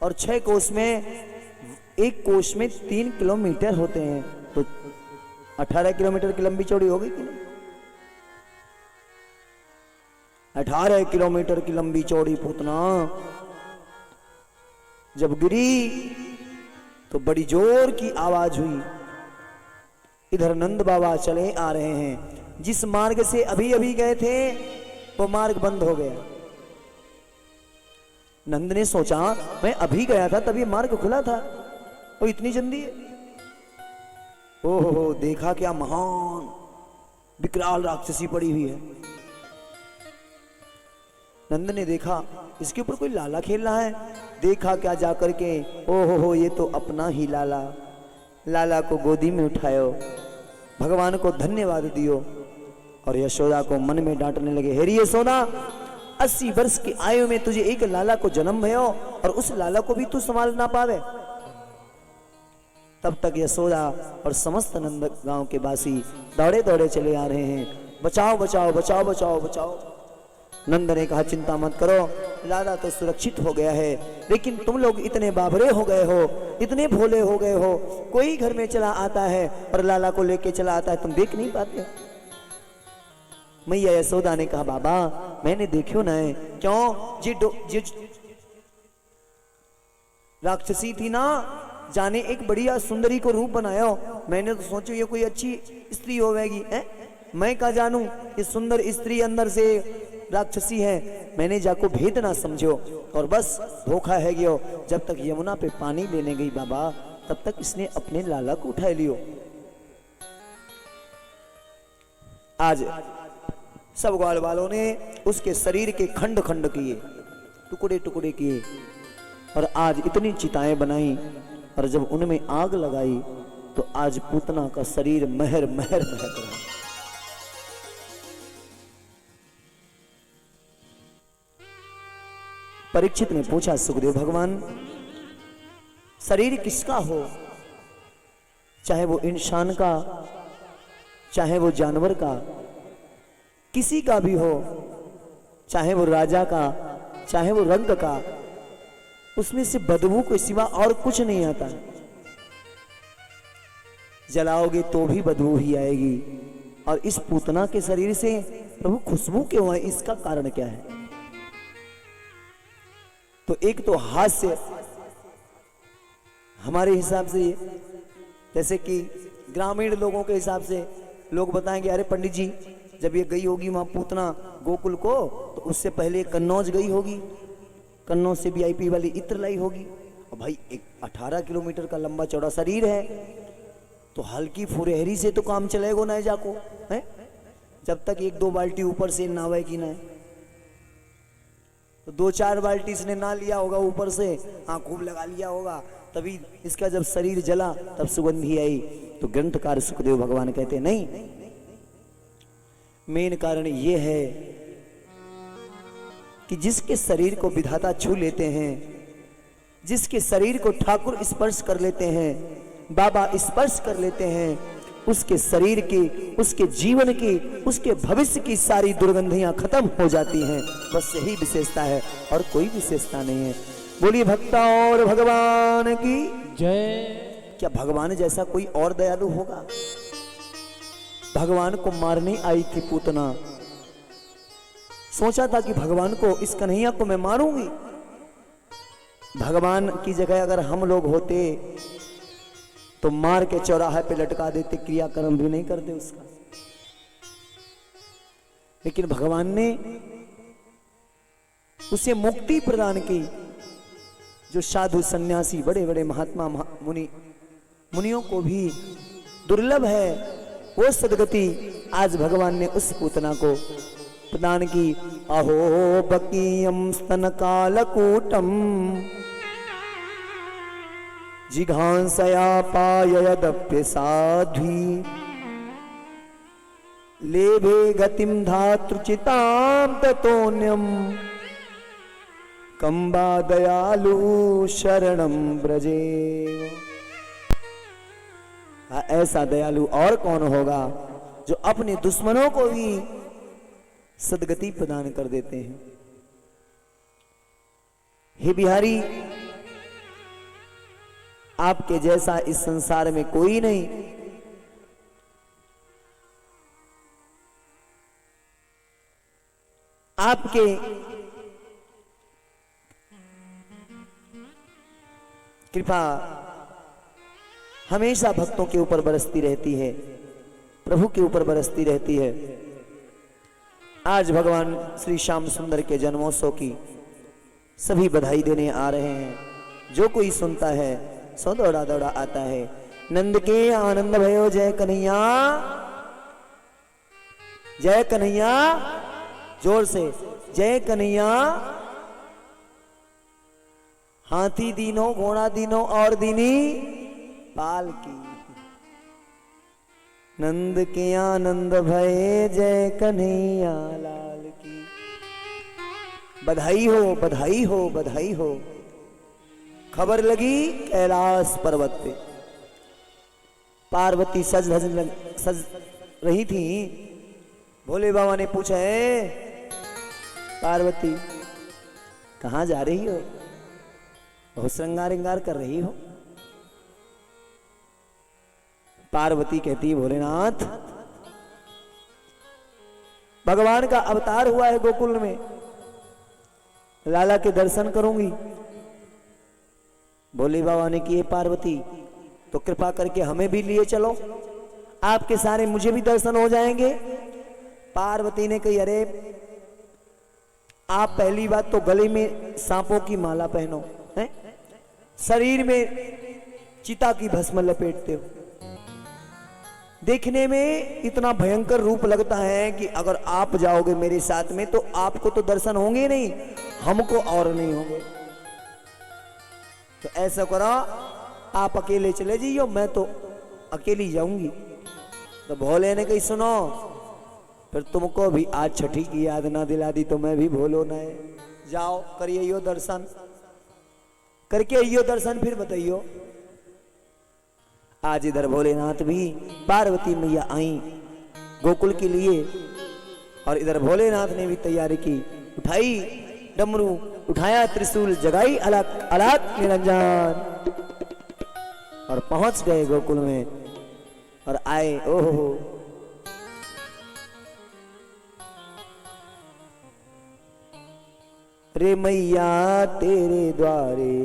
और 6 कोष में, 1 कोष में 3 किलोमीटर होते हैं, तो 18 किलोमीटर की लंबी चौड़ी हो गई कि नहीं? 18 किलोमीटर की लंबी चौड़ी पूतना जब गिरी तो बड़ी जोर की आवाज हुई। इधर नंद बाबा चले आ रहे हैं, जिस मार्ग से अभी अभी गए थे वो मार्ग बंद हो गया। नंद ने सोचा मैं अभी गया था तभी मार्ग खुला था, वो इतनी जल्दी है। ओहो, देखा क्या महान विकराल राक्षसी पड़ी हुई है। नंद ने देखा इसके ऊपर कोई लाला खेल रहा है। देखा क्या जाकर के, ओहो ये तो अपना ही लाला। लाला को गोदी में उठायो, भगवान को धन्यवाद दियो, और यशोदा को मन में डांटने लगे, हेरी यशोदा, 80 वर्ष की आयु में तुझे एक लाला को जन्म भयो और उस लाला को भी तू संभाल ना पावे। तब तक यशोदा और समस्त नंद गांव के वासी दौड़े दौड़े चले आ रहे हैं, बचाओ बचाओ बचाओ बचाओ बचाओ। नंद ने कहा चिंता मत करो, लाला तो सुरक्षित हो गया है, लेकिन तुम लोग इतने बाबरे हो गए हो, इतने भोले हो गए हो, कोई घर में चला आता है और लाला को लेके चला आता है, तुम देख नहीं पाते। मैया यशोदा ने कहा बाबा मैंने देखियो ना है, क्यों जी राक्षसी थी ना, जाने एक बढ़िया सुंदरी को रूप बनाया, मैंने तो सोचो ये कोई अच्छी स्त्री होगी, मैं क्या जानूं ये सुंदर स्त्री अंदर से राक्षसी है, मैंने जाको भेद ना समझो और बस धोखा है गयो। जब तक यमुना पे पानी लेने गई बाबा, तब तक इसने अपने लाला को उठा लियो। आज सब ग्वाल वालों ने उसके शरीर के खंड खंड किए, टुकड़े टुकड़े किए, और आज इतनी चिताएं बनाई, और जब उनमें आग लगाई तो आज पूतना का शरीर महर महर महक रहा। परीक्षित ने पूछा, सुखदेव भगवान, शरीर किसका हो, चाहे वो इंसान का, चाहे वो जानवर का, किसी का भी हो, चाहे वो राजा का, चाहे वो रंग का, उसमें से बदबू के सिवा और कुछ नहीं आता। जलाओगे तो भी बदबू ही आएगी, और इस पूतना के शरीर से प्रभु खुशबू क्यों है, इसका कारण क्या है? तो एक तो हास्य हमारे हिसाब से, जैसे कि ग्रामीण लोगों के हिसाब से लोग बताएंगे, अरे पंडित जी, जब ये गई होगी वहां पूतना गोकुल को, तो उससे पहले कन्नौज गई होगी, कन्नौज से VIP वाली इत्र लाई होगी। और भाई एक 18 किलोमीटर का लंबा चौड़ा शरीर है, तो हल्की फुरहरी से तो काम चलेगा ना जाको है, जब तक 1-2 बाल्टी ऊपर से नावे की ना, तो 2-4 बाल्टी इसने ना लिया होगा ऊपर से, हाँ खूब लगा लिया होगा, तभी इसका जब शरीर जला तब सुगंधी आई। तो ग्रंथकार सुखदेव भगवान कहते नहीं, मेन कारण ये है कि जिसके शरीर को विधाता छू लेते हैं, जिसके शरीर को ठाकुर स्पर्श कर लेते हैं, बाबा स्पर्श कर लेते हैं, उसके शरीर की, उसके जीवन की, उसके भविष्य की सारी दुर्गंधियां खत्म हो जाती हैं। बस यही विशेषता है और कोई विशेषता नहीं है। बोलिए भक्ता और भगवान की जय। क्या भगवान जैसा कोई और दयालु होगा? भगवान को मारने आई थी पूतना, सोचा था कि भगवान को, इस कन्हैया को मैं मारूंगी। भगवान की जगह अगर हम लोग होते तो मार के चौराहे पे लटका देते, क्रियाक्रम भी नहीं करते उसका। लेकिन भगवान ने उसे मुक्ति प्रदान की। जो साधु सन्यासी, बड़े बड़े महात्मा मुनियों को भी दुर्लभ है, वो सदगति आज भगवान ने उस पूतना को प्रदान की। अहो बकीयम स्तन कालकूटम जिघांसया पाययदप्य साध्वी लेभे गतिम धातृचितां ततोन्यम कंबा दयालु शरणम ब्रजेव। ऐसा दयालु और कौन होगा जो अपने दुश्मनों को भी सदगति प्रदान कर देते हैं। हे बिहारी, आपके जैसा इस संसार में कोई नहीं। आपके कृपा हमेशा भक्तों के ऊपर बरसती रहती है, प्रभु के ऊपर बरसती रहती है। आज भगवान श्री श्याम सुंदर के जन्मोत्सव की सभी बधाई देने आ रहे हैं। जो कोई सुनता है सो दौड़ा दौड़ा आता है। नंद के आनंद भयो जय कन्हैया, जय कन्हैया, जोर से जय कन्हैया। हाथी दीनो, घोड़ा दीनो और दीनी पाल की। नंद के आनंद भये जय कन्हैया लाल की। बधाई हो, बधाई हो, बधाई हो। खबर लगी कैलाश पर्वत पे, पार्वती सज रही थी। भोले बाबा ने पूछा, है पार्वती कहां जा रही हो? बहुत श्रृंगार इंगार कर रही हो। पार्वती कहती है, भोलेनाथ भगवान का अवतार हुआ है गोकुल में, लाला के दर्शन करूंगी। भोले बाबा ने किए, पार्वती तो कृपा करके हमें भी लिए चलो, आपके सारे मुझे भी दर्शन हो जाएंगे। पार्वती ने कही, अरे आप पहली बात तो गले में सांपों की माला पहनो, है? शरीर में चिता की भस्म लपेटते हो। देखने में इतना भयंकर रूप लगता है कि अगर आप जाओगे मेरे साथ में तो आपको तो दर्शन होंगे नहीं, हमको और नहीं होंगे। तो ऐसा करो, आप अकेले चले जाइयो, मैं तो अकेली जाऊंगी। तो भोले ने कही सुनो, फिर तुमको भी आज छठी की याद ना दिला दी तो मैं भी भोलो ना है। जाओ करियो दर्शन, करके आइयो दर्शन, फिर बताइयो। आज इधर भोलेनाथ भी, पार्वती मैया आई गोकुल के लिए, और इधर भोलेनाथ ने भी तैयारी की, उठाई डमरू, उठाया त्रिशूल, जगाई अलाक निरंजन, और पहुंच गए गोकुल में और आए। ओहो रे मैया तेरे द्वारे,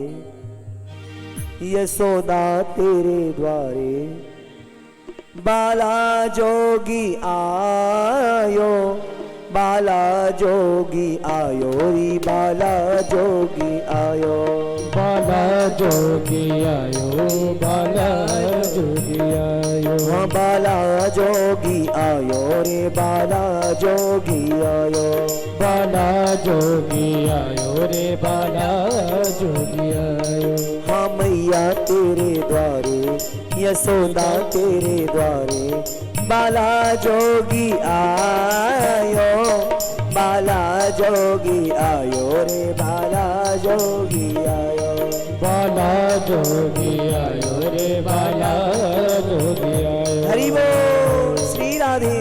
यशोदा तेरे द्वारे, बाला जोगी आयो, बाला जोगी आयो री, बाला जोगी आयो, बाला जोगी आयो, बाला जोगी आयो, हाँ बाला जोगी आयो रे, बाला जोगी आयो, बाला जोगी आयो रे, बाला जोगी आयो। हाँ मैया तेरे द्वारे, यशोदा तेरे द्वारे, बाला जोगी आयो, बाला जोगी आयो रे, बाला जोगी आयो, बाला जोगी आयो रे, बाला जोगी आयो। हरि बोल श्री राधे।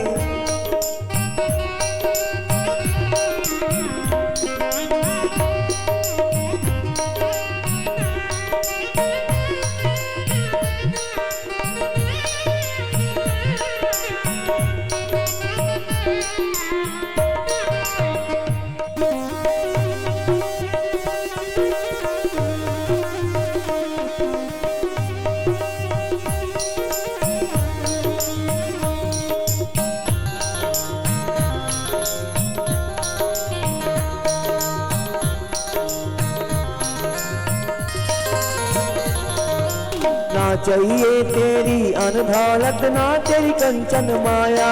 ना चाहिए तेरी अन दौलत, ना तेरी कंचन माया,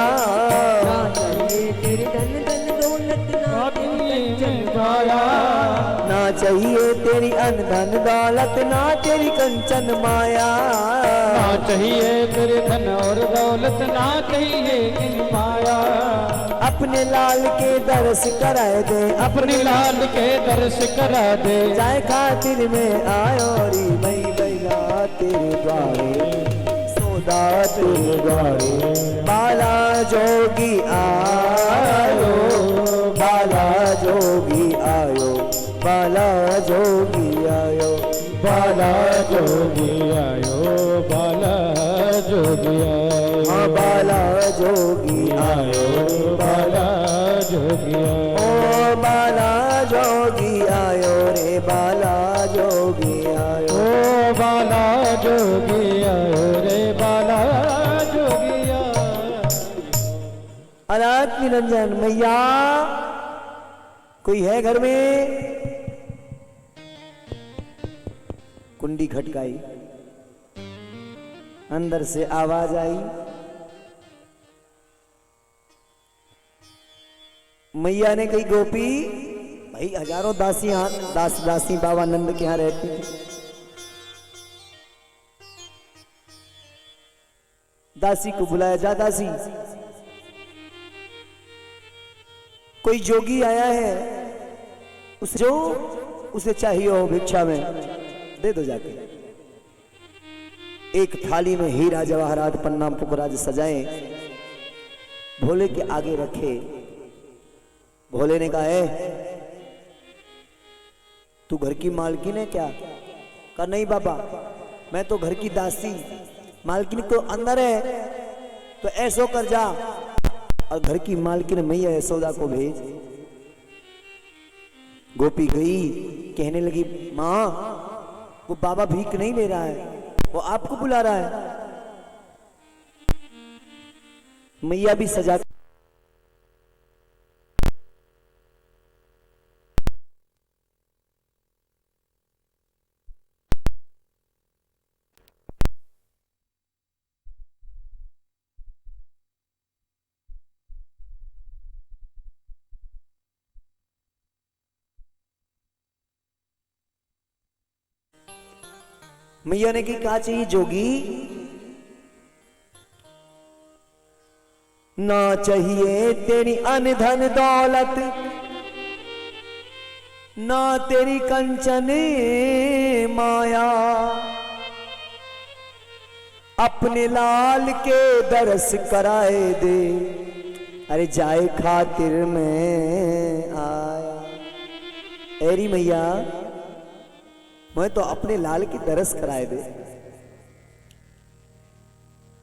ना चाहिए तेरी धन धन दौलत, ना तेरी कंचन माया, ना चाहिए तेरी अन धन दौलत, ना तेरी कंचन माया, ना चाहिए तेरे धन और दौलत, ना चाहिए इन माया। अपने लाल के दर्श कराए दे, अपनी लाल के दर्श करा दे, जाए खातिर में आयो री, मई बैला तेरे द्वारे, सौदा तेरे द्वारे, बाला जोगी आयो, बाला जोगी आयो, बाला जोगी आयो, बाला जोगी आयो, बाला जोगी आयो, हाँ बाला जोगी आयो, बाला जोगी आयो, ओ बाला जोगी आयो रे, बाला जोगी आयो, ओ बाला जोगी आयो रे, बाला जोगी आयो। अनाथ निरंजन मैया, कोई है घर में? कुंडी खटकाई, अंदर से आवाज आई, मैया ने कही गोपी, भाई हजारों दासी दासी बाबा नंद के यहाँ रहती थी, दासी को बुलाया, जा दासी कोई जोगी आया है, उसे चाहिए हो भिक्षा में, दे दो जाके। एक थाली में हीरा जवाहरात पन्ना पुखराज सजाए, भोले के आगे रखे। भोले ने कहा है तू घर की मालकिन है क्या? कहा नहीं बाबा, मैं तो घर की दासी, मालकिन तो अंदर है, तो ऐसो कर जा और घर की मालकिन मैया यशोदा को भेज। गोपी गई, कहने लगी माँ वो बाबा भीख नहीं ले रहा है, वो आपको बुला रहा है। मैया भी सजा मैया ने की कहा चाहिए जोगी, ना चाहिए तेरी अन धन दौलत, ना तेरी कंचन माया, अपने लाल के दरस कराए दे, अरे जाए खातिर मैं आया। एरी मैया मैं तो अपने लाल की दरस कराए दे।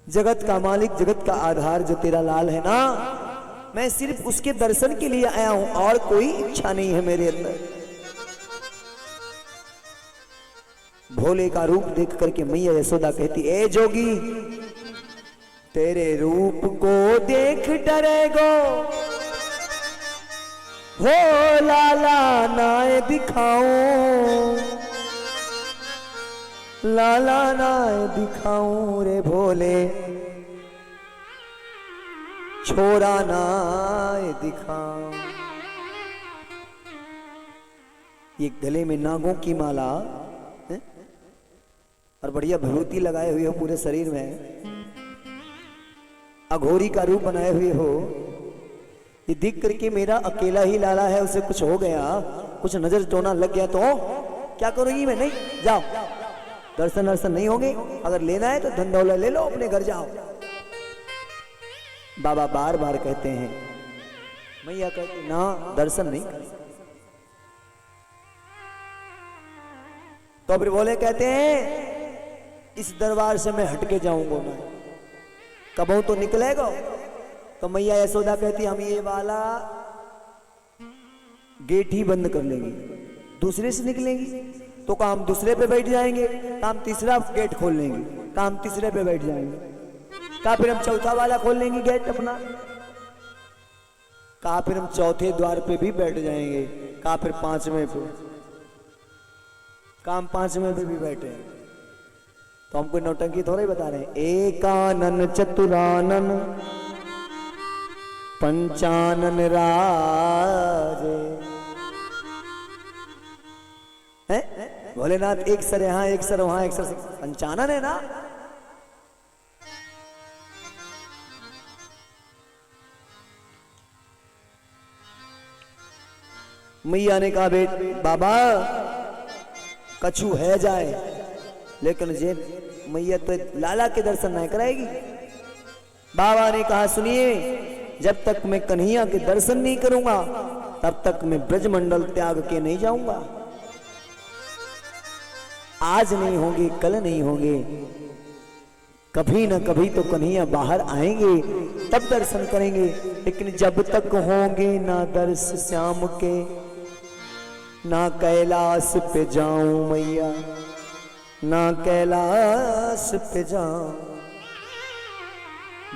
जगत का मालिक, जगत का आधार जो तेरा लाल है ना, मैं सिर्फ उसके दर्शन के लिए आया हूं, और कोई इच्छा नहीं है मेरे अंदर। भोले का रूप देख करके मैया यशोदा कहती, ए जोगी तेरे रूप को देख डरेगो, हो लाला नाय दिखाऊं, लाला नाय दिखाऊं रे भोले, छोरा नाय दिखाऊं। ये गले में नागों की माला है? और बढ़िया भभूति लगाए हुए हो पूरे शरीर में, अघोरी का रूप बनाए हुए हो, ये देख करके मेरा अकेला ही लाला है, उसे कुछ हो गया, कुछ नजर टोना लग गया तो क्या करूंगी मैं? नहीं, जाओ, दर्शन दर्शन नहीं होंगे, अगर लेना है तो धन दौलत ले लो, अपने घर जाओ। बाबा बार बार कहते हैं, मैया कहते ना दर्शन नहीं कर। तो फिर बोले कहते हैं इस दरबार से मैं हटके जाऊंगा ना, कबहू तो निकलेगा। तो मैया यशोदा कहती हम ये वाला गेट ही बंद कर लेंगे, दूसरे से निकलेंगी तो काम दूसरे पे बैठ जाएंगे, काम तीसरा गेट खोल लेंगे, काम तीसरे पे बैठ जाएंगे, कहा फिर हम चौथा वाला खोल लेंगे गेट अपना, कहा फिर हम चौथे द्वार पे भी बैठ जाएंगे, कहा फिर पांचवें पे, काम पांचवें पे भी बैठे। तो हमको नौटंकी थोड़ा ही बता रहे हैं। एकानन चतुरानन पंचानन राजे, है भोलेनाथ एक सर यहां एक सर वहां एक सर, पंचानन है ना। मैया ने कहा बेट बाबा कछु है जाए, लेकिन जे मैया तो लाला के दर्शन नहीं कराएगी। बाबा ने कहा सुनिए, जब तक मैं कन्हैया के दर्शन नहीं करूंगा तब तक मैं ब्रजमंडल त्याग के नहीं जाऊंगा। आज नहीं होंगे, कल नहीं होंगे, कभी ना कभी तो कन्हैया बाहर आएंगे तब दर्शन करेंगे, लेकिन जब तक होंगे ना दर्श श्याम के, ना कैलाश पे जाऊं मैया, ना कैलाश पे जाऊं।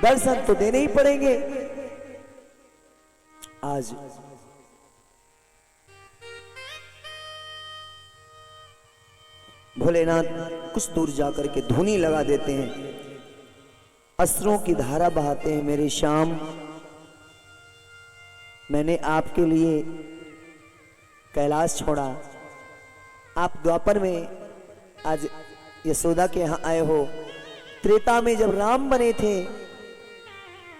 दर्शन तो देने ही पड़ेंगे। आज भोलेनाथ कुछ दूर जाकर के धुनी लगा देते हैं, अश्रुओं की धारा बहाते हैं। मेरे श्याम, मैंने आपके लिए कैलाश छोड़ा, आप द्वापर में आज यशोदा के यहां आए हो, त्रेता में जब राम बने थे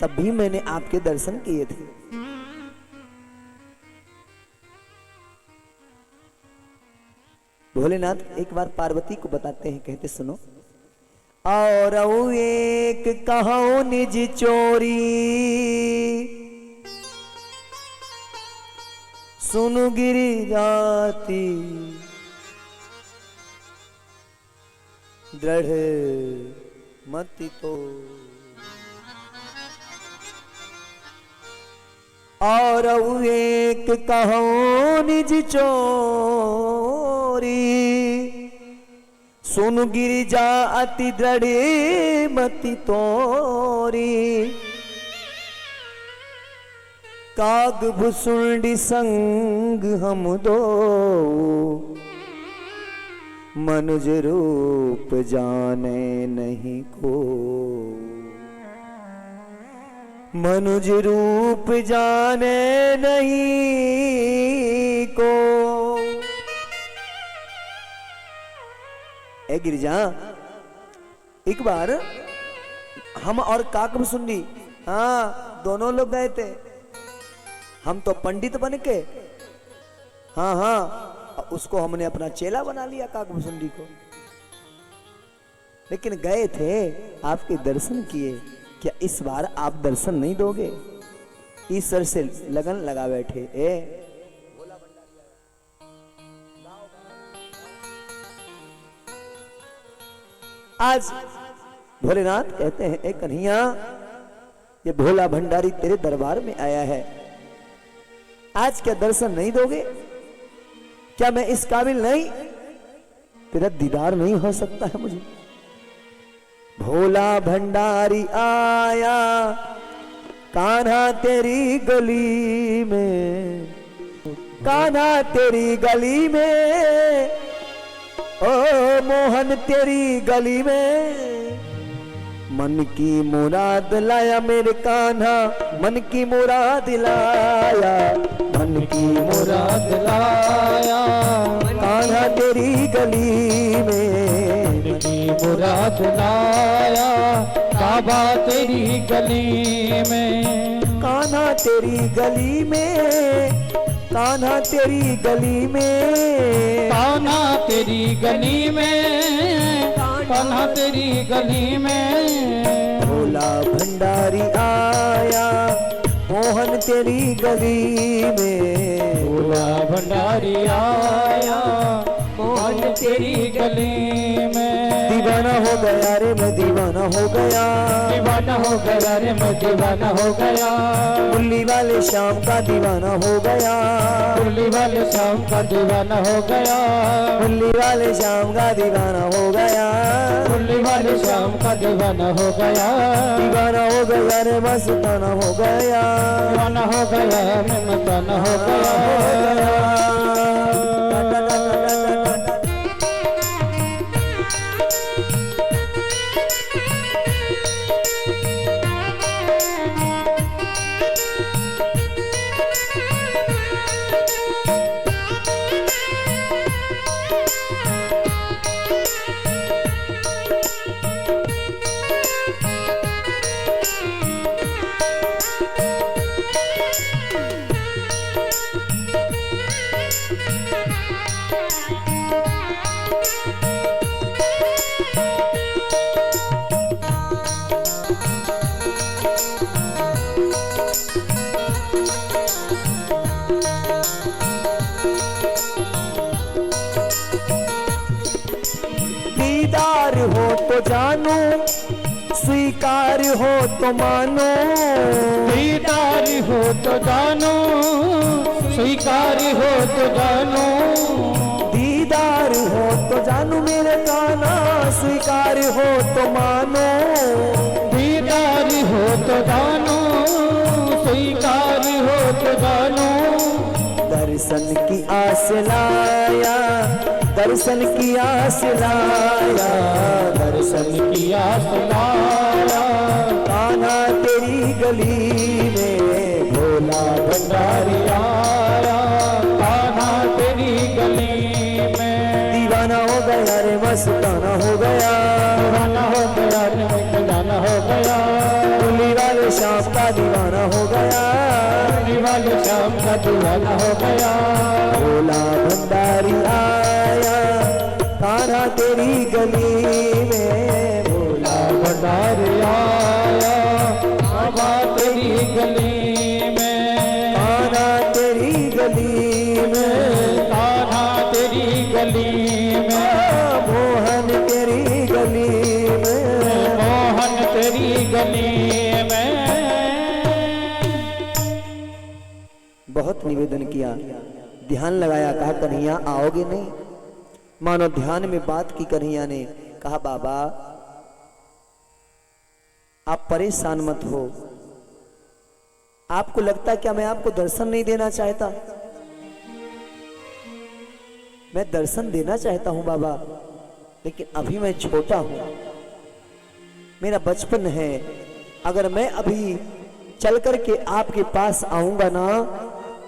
तब भी मैंने आपके दर्शन किए थे। भोलेनाथ एक बार पार्वती को बताते हैं, कहते सुनो। और एक कहो निज चोरी, सुनु गिरी जाती, दृढ़ मति तो। और एक कहो निज चोरी, सुन गिरिजा अति दृढ़ मति तोरी। काग भुसुंडी संग हम दो, मनुज रूप जाने नहीं को। मनुज रूप जाने नहीं को। ए गिरिजा, एक बार हम और काकभुसुंडी, हाँ दोनों लोग गए थे। हम तो पंडित बन के, हाँ हाँ, उसको हमने अपना चेला बना लिया काकभुसुंडी को। लेकिन गए थे, आपके दर्शन किए, क्या इस बार आप दर्शन नहीं दोगे? ईश्वर से लगन लगा बैठे। ए आज भोलेनाथ कहते हैं, ए कन्हैया, ये भोला भंडारी तेरे दरबार में आया है, आज क्या दर्शन नहीं दोगे? क्या मैं इस काबिल नहीं? तेरा दीदार नहीं हो सकता है मुझे? भोला भंडारी आया कान्हा तेरी गली में, कान्हा तेरी गली में, ओ मोहन तेरी गली में, मन की मुराद लाया मेरे कान्हा, मन की मुराद लाया, मन की मुराद लाया, कान्हा तेरी गली में, मन की मुराद लाया, काबा तेरी गली में, कान्हा तेरी गली में, कान्हा तेरी गली में, कान्हा तेरी गली में, कान्हा तेरी गली में, भोला भंडारी आया मोहन तेरी गली में, भोला भंडारी आया मोहन तेरी गली में। दीवाना हो गया रे मैं दीवाना हो गया, दीवाना हो गया रे मैं दीवाना हो गया, मुरली वाले शाम का दीवाना हो गया, मुरली वाले शाम का दीवाना हो गया, मुरली वाले शाम का दीवाना हो गया, मुरली वाले शाम का दीवाना हो गया, दीवाना हो गया रे मस्ताना हो गया, दीवाना हो गया मैं मस्ताना हो गया। दीदार हो तो जानो, स्वीकार हो तो मानो, दीदार हो तो जानो, स्वीकार हो तो जानो, दीदार हो तो जानो मेरे कान्हा, स्वीकार हो तो मानो, दीदार हो तो जानो, स्वीकार हो तो जानो, दर्शन की आस लाया, दर्शन की आस लाया, दर्शन की आस लाया, कान्हा तेरी गली में, भोला भंडारी आया, कान्हा तेरी गली में, दीवाना हो गया रे मस्ताना हो गया, दीवाना हो गया रे मस्ताना हो गया, मुरली वाले शाम का दीवाना हो गया, मुरली वाले शाम का दीवाना हो गया, भोला भंडारी आया कान्हा तेरी गली में, भोला भंडारी आया, कान्हा तेरी गली में, कान्हा तेरी गली में, कान्हा तेरी गली में, मोहन तेरी गली में, मोहन तेरी गली में। बहुत निवेदन किया, ध्यान लगाया, कहा कन्हैया आओगे नहीं? मानो ध्यान में बात की कन्हैया ने, कहा बाबा आप परेशान मत हो, आपको लगता है क्या मैं आपको दर्शन नहीं देना चाहता? मैं दर्शन देना चाहता हूं बाबा, लेकिन अभी मैं छोटा हूं, मेरा बचपन है, अगर मैं अभी चल करके आपके पास आऊंगा ना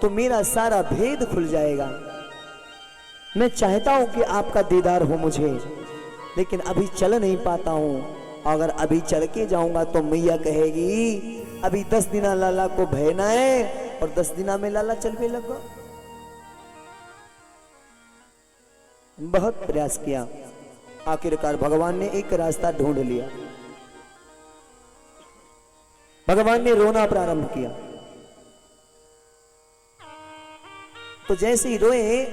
तो मेरा सारा भेद खुल जाएगा। मैं चाहता हूं कि आपका दीदार हो मुझे, लेकिन अभी चल नहीं पाता हूँ। अगर अभी चल के जाऊंगा तो मैया कहेगी अभी 10 दिना लाला को भयना है, और 10 दिना में लाला चलने लगा। बहुत प्रयास किया, आखिरकार भगवान ने एक रास्ता ढूंढ लिया। भगवान ने रोना प्रारंभ किया। तो जैसे ही रोए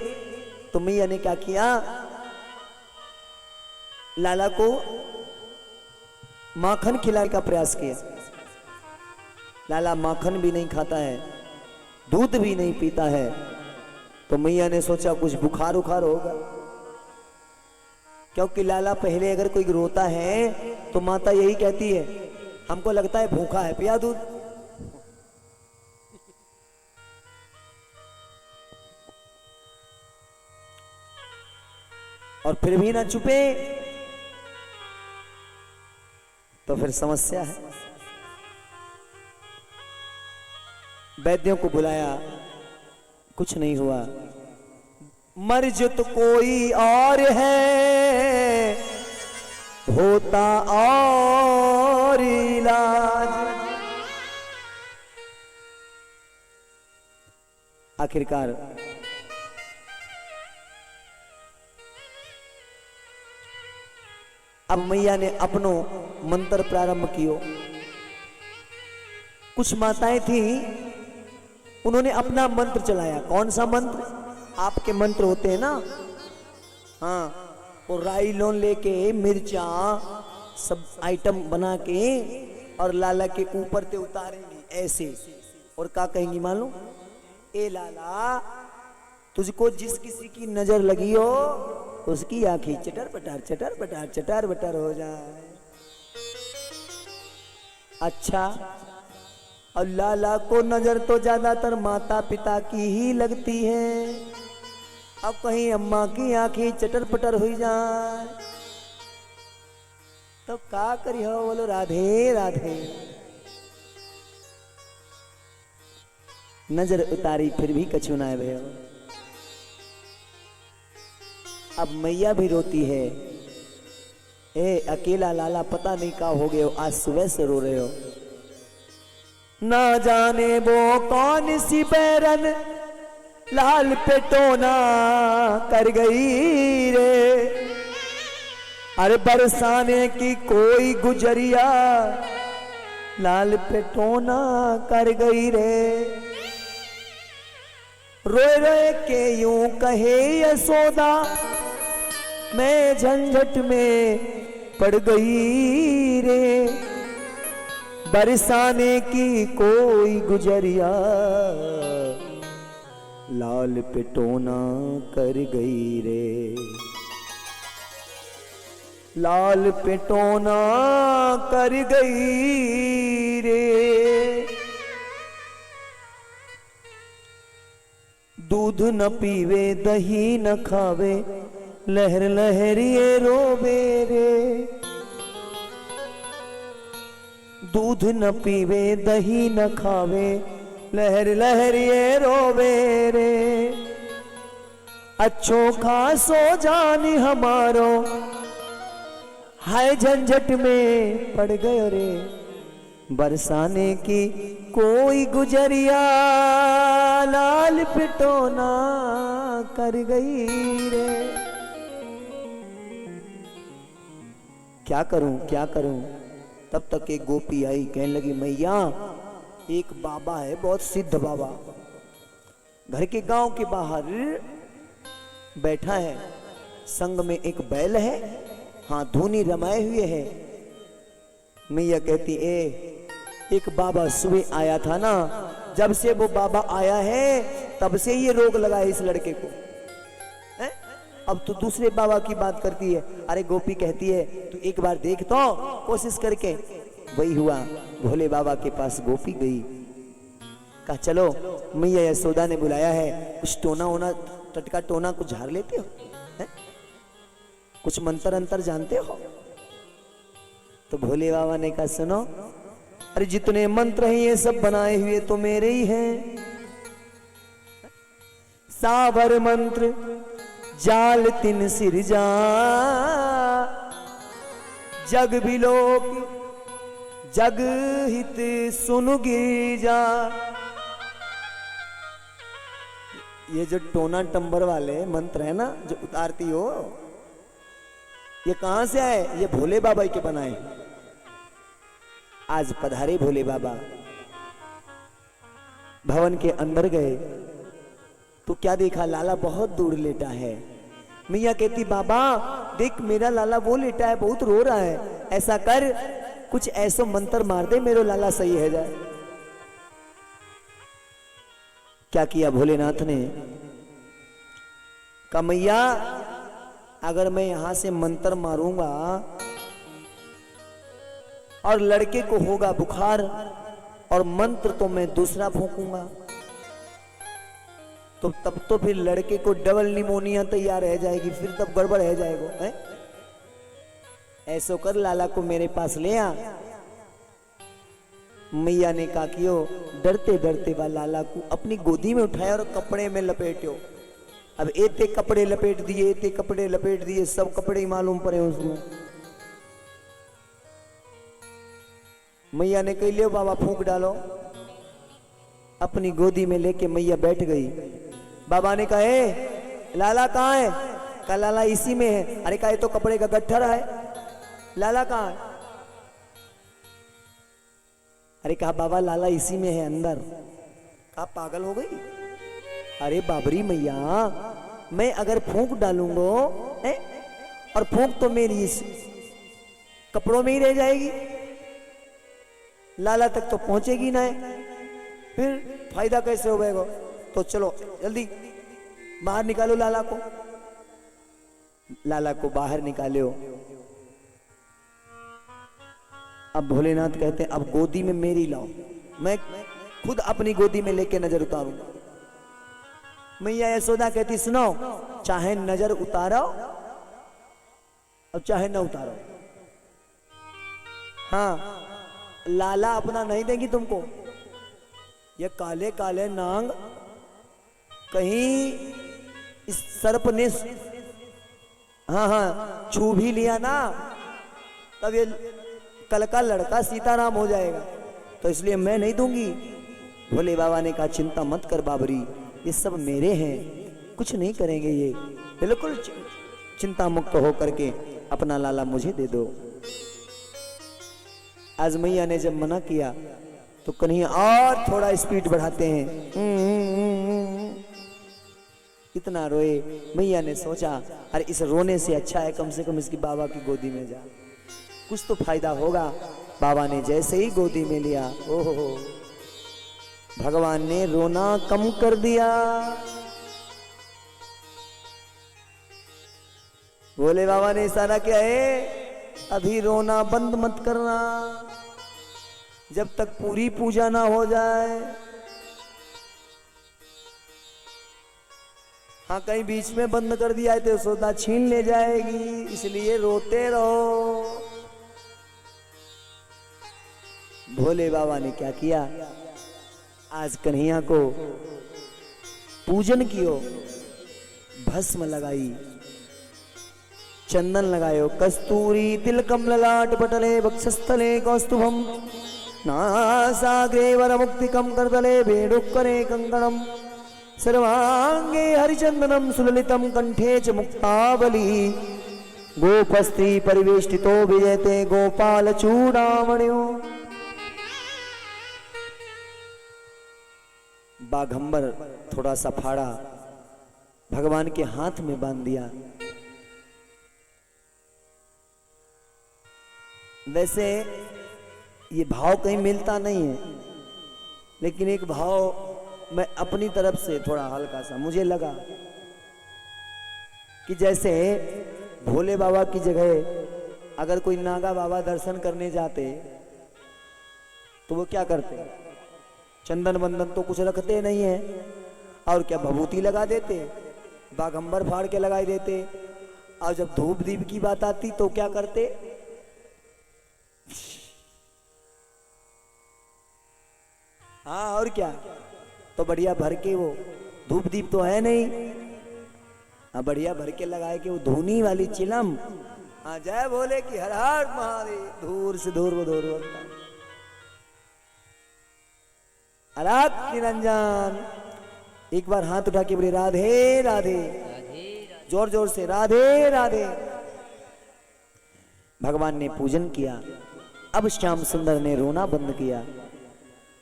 तो मैया ने क्या किया, लाला को माखन खिलाने का प्रयास किया। लाला माखन भी नहीं खाता है, दूध भी नहीं पीता है। तो मैया ने सोचा कुछ बुखार उखार होगा, क्योंकि लाला पहले अगर कोई रोता है तो माता यही कहती है हमको लगता है भूखा है, पिया दूध। और फिर भी ना चुपे तो फिर समस्या है। वैद्यों को बुलाया, कुछ नहीं हुआ। मर्ज तो कोई और है, होता और इलाज। आखिरकार अब मैया ने अपनो मंत्र प्रारंभ कियो। कुछ माताएं थी, उन्होंने अपना मंत्र चलाया। कौन सा मंत्र? आपके मंत्र होते हैं ना, हाँ, वो राई लोन लेके मिर्चा सब आइटम बना के और लाला के ऊपर ते उतारेंगी ऐसे, और क्या कहेंगी मालूम, ए लाला तुझको जिस किसी की नजर लगी हो उसकी आंखें चटर पटार हो जाए। अच्छा, और लाला को नजर तो ज्यादातर माता पिता की ही लगती है। अब कहीं अम्मा की आंखें चटर पटर हो जाए तो क्या करी हो, बोलो राधे राधे। नजर उतारी फिर भी कछु ना भयो। अब मैया भी रोती है, ए अकेला लाला पता नहीं क्या हो गया, आज सुबह से रो रहे हो। ना जाने वो कौन सी बैरन लाल पे टोना कर गई रे, अरे बरसाने की कोई गुजरिया लाल पे टोना कर गई रे। रोए रोए के यूं कहे यशोदा, मैं झंझट में पड़ गई रे, बरसाने की कोई गुजरिया लाल पे टोना कर गई रे, लाल पे टोना कर गई रे। दूध न पीवे दही न खावे, लहर लहरिए रोवे रे। दूध न पीवे दही न खावे, लहर लहरिए रोवे रे। अच्छो खासो जानी हमारो, हाय झंझट में पड़ गयो रे, बरसाने की कोई गुजरिया लाल पिटोना कर गई रे। क्या करूं क्या करूं। तब तक एक गोपी आई, कहने लगी मैया एक बाबा है, बहुत सिद्ध बाबा, घर के गांव के बाहर बैठा है, संग में एक बैल है, हाँ धूनी रमाए हुए है। मैया कहती एक बाबा सुबह आया था ना, जब से वो बाबा आया है तब से ये रोग लगा है इस लड़के को है? अब तो दूसरे बाबा की बात करती है। अरे गोपी कहती है तू एक बार देख तो कोशिश करके। वही हुआ, भोले बाबा के पास गोपी गई, कहा चलो मैया यशोदा ने बुलाया है, कुछ टोना ओना टटका टोना कुछ झाड़ लेते हो है? कुछ मंत्र अंतर जानते हो? तो भोले बाबा ने कहा सुनो, अरे जितने मंत्र हैं ये सब बनाए हुए तो मेरे ही हैं। सावर मंत्र जाल तिन सिर जा, जग बिलोक जग हित सुनु गिरिजा। ये जो टोना टंबर वाले मंत्र है ना जो उतारती हो, ये कहां से आए? ये भोले बाबा के बनाए। आज पधारे भोले बाबा, भवन के अंदर गए तो क्या देखा? लाला बहुत दूर लेटा है। मैया कहती बाबा देख मेरा लाला वो लेटा है, बहुत रो रहा है, ऐसा कर कुछ ऐसा मंत्र मार दे मेरा लाला सही है जाए। क्या किया भोलेनाथ ने? कहा मैया अगर मैं यहां से मंत्र मारूंगा और लड़के को होगा बुखार और मंत्र तो मैं दूसरा फूंकूंगा तो तब तो फिर लड़के को डबल निमोनिया तैयार रह जाएगी, फिर तब गड़बड़ रह जाएगा है? ऐसो कर लाला को मेरे पास ले आ। मैया ने कहा कि डरते डरते वा लाला को अपनी गोदी में उठाया और कपड़े में लपेटो। अब एते कपड़े लपेट दिए, एते कपड़े लपेट दिए, सब कपड़े ही मालूम पड़े उसमें। मैया ने कही ले बाबा फूंक डालो। अपनी गोदी में लेके मैया बैठ गई। बाबा ने कहा लाला कहाँ है? कहा लाला इसी में है। अरे कहा तो कपड़े का गट्ठर है, लाला कहाँ है? अरे कहा बाबा लाला इसी में है अंदर। कहा पागल हो गई? अरे बाबरी मैया मैं अगर फूंक डालूंगा और फूंक तो मेरी इस कपड़ों में ही रह जाएगी, लाला तक तो पहुंचेगी ना, फिर फायदा कैसे हो गएगा? तो चलो जल्दी बाहर निकालो लाला को। लाला को बाहर निकालो। अब भोलेनाथ कहते हैं अब गोदी में मेरी लाओ, मैं खुद अपनी गोदी में लेके नजर उतारूंगा। मैया यशोदा कहती सुनो चाहे नजर उतारो और चाहे न उतारो, हाँ लाला अपना नहीं देंगी तुमको। ये काले काले नांग कहीं इस सर्प ने हाँ छू भी लिया ना तब ये कल का लड़का सीताराम हो जाएगा, तो इसलिए मैं नहीं दूंगी। भोले बाबा ने कहा चिंता मत कर बाबरी, ये सब मेरे हैं, कुछ नहीं करेंगे ये, बिल्कुल चिंता मुक्त हो करके अपना लाला मुझे दे दो। आज मैया ने जब मना किया तो कन्हैया और थोड़ा स्पीड बढ़ाते हैं। इतना रोए। मैया ने सोचा अरे इस रोने से अच्छा है कम से कम इसकी बाबा की गोदी में जा, कुछ तो फायदा होगा। बाबा ने जैसे ही गोदी में लिया, ओहो भगवान ने रोना कम कर दिया। भोले बाबा ने इशारा किया है अभी रोना बंद मत करना जब तक पूरी पूजा ना हो जाए। हाँ कहीं बीच में बंद कर दिया है तो यशोदा छीन ले जाएगी, इसलिए रोते रहो। भोले बाबा ने क्या किया? आज कन्हैया को पूजन कियो, भस्म लगाई, चंदन लगायो, कस्तूरी तिलकम ललाट पटले वक्षस्थले कौस्तुभम नासाग्रे वरमुक्तिकम करतले वेणुकरे कंकणम सर्वांगे हरिचंदनम सुललितम कंठे च मुक्तावली गोपस्त्री परिवेष्टितो विजयते गोपाल चूड़ामणियो। बाघंबर थोड़ा सा फाड़ा भगवान के हाथ में बांध दिया। वैसे ये भाव कहीं मिलता नहीं है, लेकिन एक भाव मैं अपनी तरफ से थोड़ा हल्का सा मुझे लगा कि जैसे भोले बाबा की जगह अगर कोई नागा बाबा दर्शन करने जाते तो वो क्या करते? चंदन बंदन तो कुछ रखते नहीं है, और क्या भभूति लगा देते, बाघंबर फाड़ के लगाई देते, और जब धूप दीप की बात आती तो क्या करते? हाँ और क्या, तो बढ़िया भर के वो धूप दीप तो है नहीं, हाँ बढ़िया भर के लगाए कि वो धूनी वाली चिलम हाँ जय भोले की हर हर महादेव दूर से दूर वो दूर बोलता है। अलग निरंजन एक बार हाथ उठा के बोले राधे राधे, जोर जोर से राधे राधे। भगवान ने पूजन किया। अब श्याम सुंदर ने रोना बंद किया।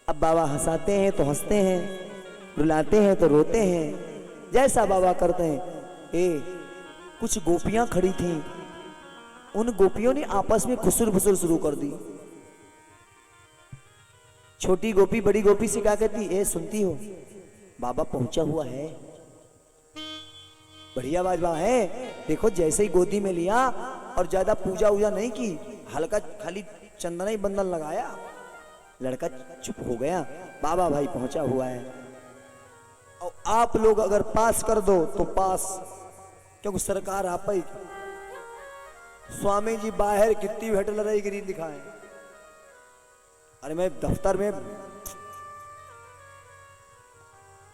अब बाबा हंसाते हैं तो हंसते हैं, रुलाते हैं तो रोते हैं, जैसा बाबा करते हैं। कुछ गोपियां खड़ी थीं, उन गोपियों ने आपस में खुसुर फुसुर शुरू कर दी। छोटी गोपी बड़ी गोपी से क्या कहती, सुनती हो बाबा पहुंचा हुआ है, बढ़िया बाजवा है, देखो जैसे ही गोदी में लिया और ज्यादा पूजा वूजा नहीं की, हल्का खाली चंदना ही बंधन लगाया, लड़का चुप हो गया। बाबा भाई पहुंचा हुआ है। और आप लोग अगर पास कर दो तो पास, क्योंकि सरकार आप ही। स्वामी जी बाहर कितनी भेट लड़ाई गिरी दिखाए। अरे मैं दफ्तर में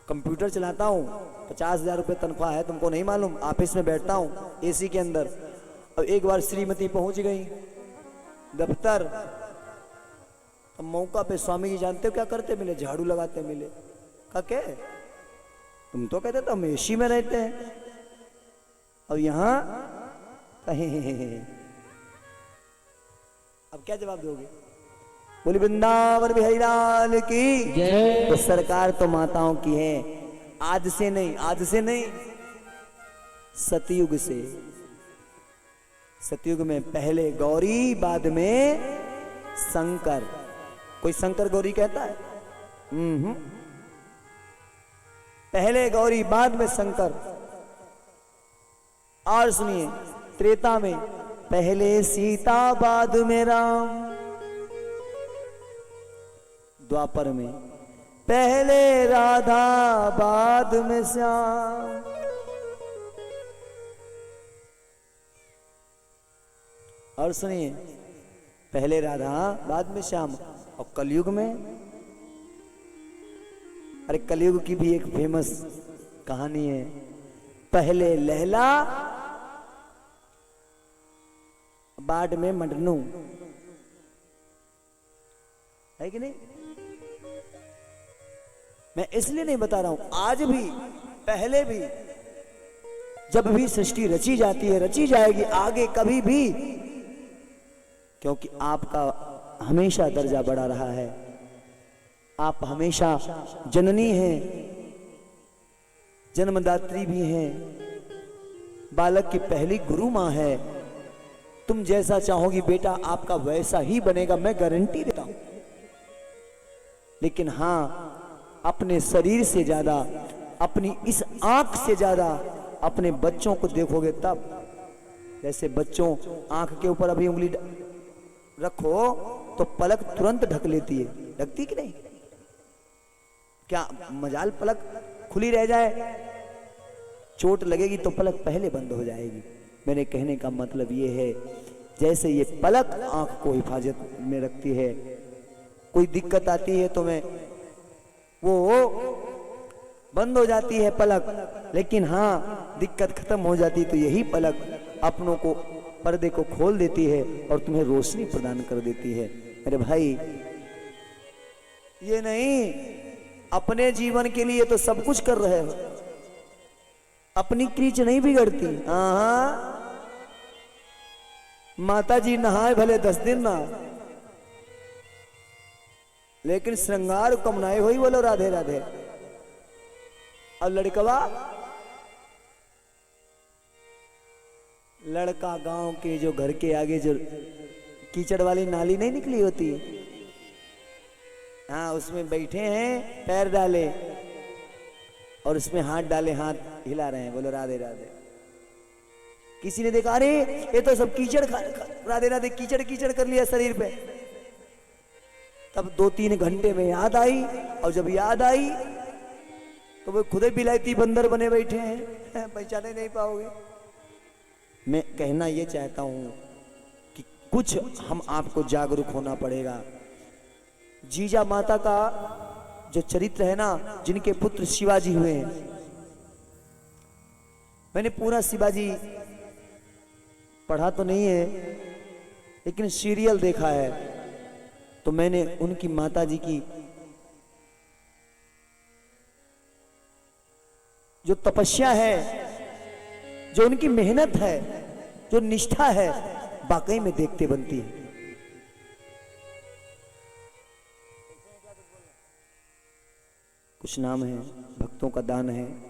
कंप्यूटर चलाता हूँ, 50,000 रुपये तनख्वाह है, तुमको नहीं मालूम। ऑफिस में बैठता हूँ एसी के अंदर। अब एक बार श्रीमती पहुंच गई दफ्तर, अब मौका पे स्वामी जी जानते हो क्या करते मिले, झाड़ू लगाते मिले। का क्या तुम तो कहते तो हम एसी में रहते हैं, और यहां कहीं। अब क्या जवाब दोगे? बोली वृंदावन बिहारी लाल की जय। तो सरकार तो माताओं की है, आज से नहीं, आज से नहीं, सतयुग से। सतयुग में पहले गौरी बाद में शंकर। कोई शंकर गौरी कहता है? पहले गौरी बाद में शंकर। और सुनिए, त्रेता में पहले सीता बाद में राम। द्वापर में पहले राधा बाद में श्याम। और सुनिए, पहले राधा बाद में श्याम। और कलयुग में, अरे कलयुग की भी एक फेमस कहानी है। पहले लैला बाद में मजनू, है कि नहीं? मैं इसलिए नहीं बता रहा हूं, आज भी पहले भी जब भी सृष्टि रची जाती है, रची जाएगी आगे कभी भी, क्योंकि आपका हमेशा दर्जा बढ़ा रहा है। आप हमेशा जननी हैं, जन्मदात्री भी हैं, बालक की पहली गुरु मां है। तुम जैसा चाहोगी बेटा आपका वैसा ही बनेगा, मैं गारंटी देता हूं। लेकिन हां, अपने शरीर से ज्यादा, अपनी इस आंख से ज्यादा अपने बच्चों को देखोगे तब। जैसे बच्चों आंख के ऊपर अभी उंगली रखो तो पलक तुरंत ढक लेती है, ढकती कि नहीं? क्या मजाल पलक खुली रह जाए, चोट लगेगी तो पलक पहले बंद हो जाएगी। मेरे कहने का मतलब ये है, जैसे ये पलक आंख को हिफाजत में रखती है, कोई दिक्कत आती है तो मैं वो बंद हो जाती है पलक, लेकिन हाँ दिक्कत खत्म हो जाती तो यही पलक अपनों को, पर्दे को खोल देती है और तुम्हें रोशनी प्रदान कर देती है। मेरे भाई, ये नहीं, अपने जीवन के लिए तो सब कुछ कर रहे हो, अपनी क्रीच नहीं बिगड़ती। हाँ, माता जी नहाए भले 10 दिन ना, लेकिन श्रृंगार कमनाए हुई बोलो राधे राधे। और लड़कवा, लड़का गांव के जो घर के आगे जो कीचड़ वाली नाली नहीं निकली होती, हाँ उसमें बैठे हैं, पैर डाले और उसमें हाथ डाले, हाथ हिला रहे हैं, बोलो राधे राधे। किसी ने देखा, अरे ये तो सब कीचड़ राधे राधे कीचड़ कीचड़ कर लिया शरीर पे। तब 2-3 घंटे में याद आई, और जब याद आई तो वो खुद ही बिलायती बंदर बने बैठे हैं, पहचाने नहीं पाओगे। मैं कहना ये चाहता हूं कि कुछ हम आपको जागरूक होना पड़ेगा। जीजा माता का जो चरित्र है ना, जिनके पुत्र शिवाजी हुए हैं, मैंने पूरा शिवाजी पढ़ा तो नहीं है लेकिन सीरियल देखा है। तो मैंने उनकी माता जी की जो तपस्या है, जो उनकी मेहनत है, जो निष्ठा है, वाकई में देखते बनती है। कुछ नाम है, भक्तों का दान है।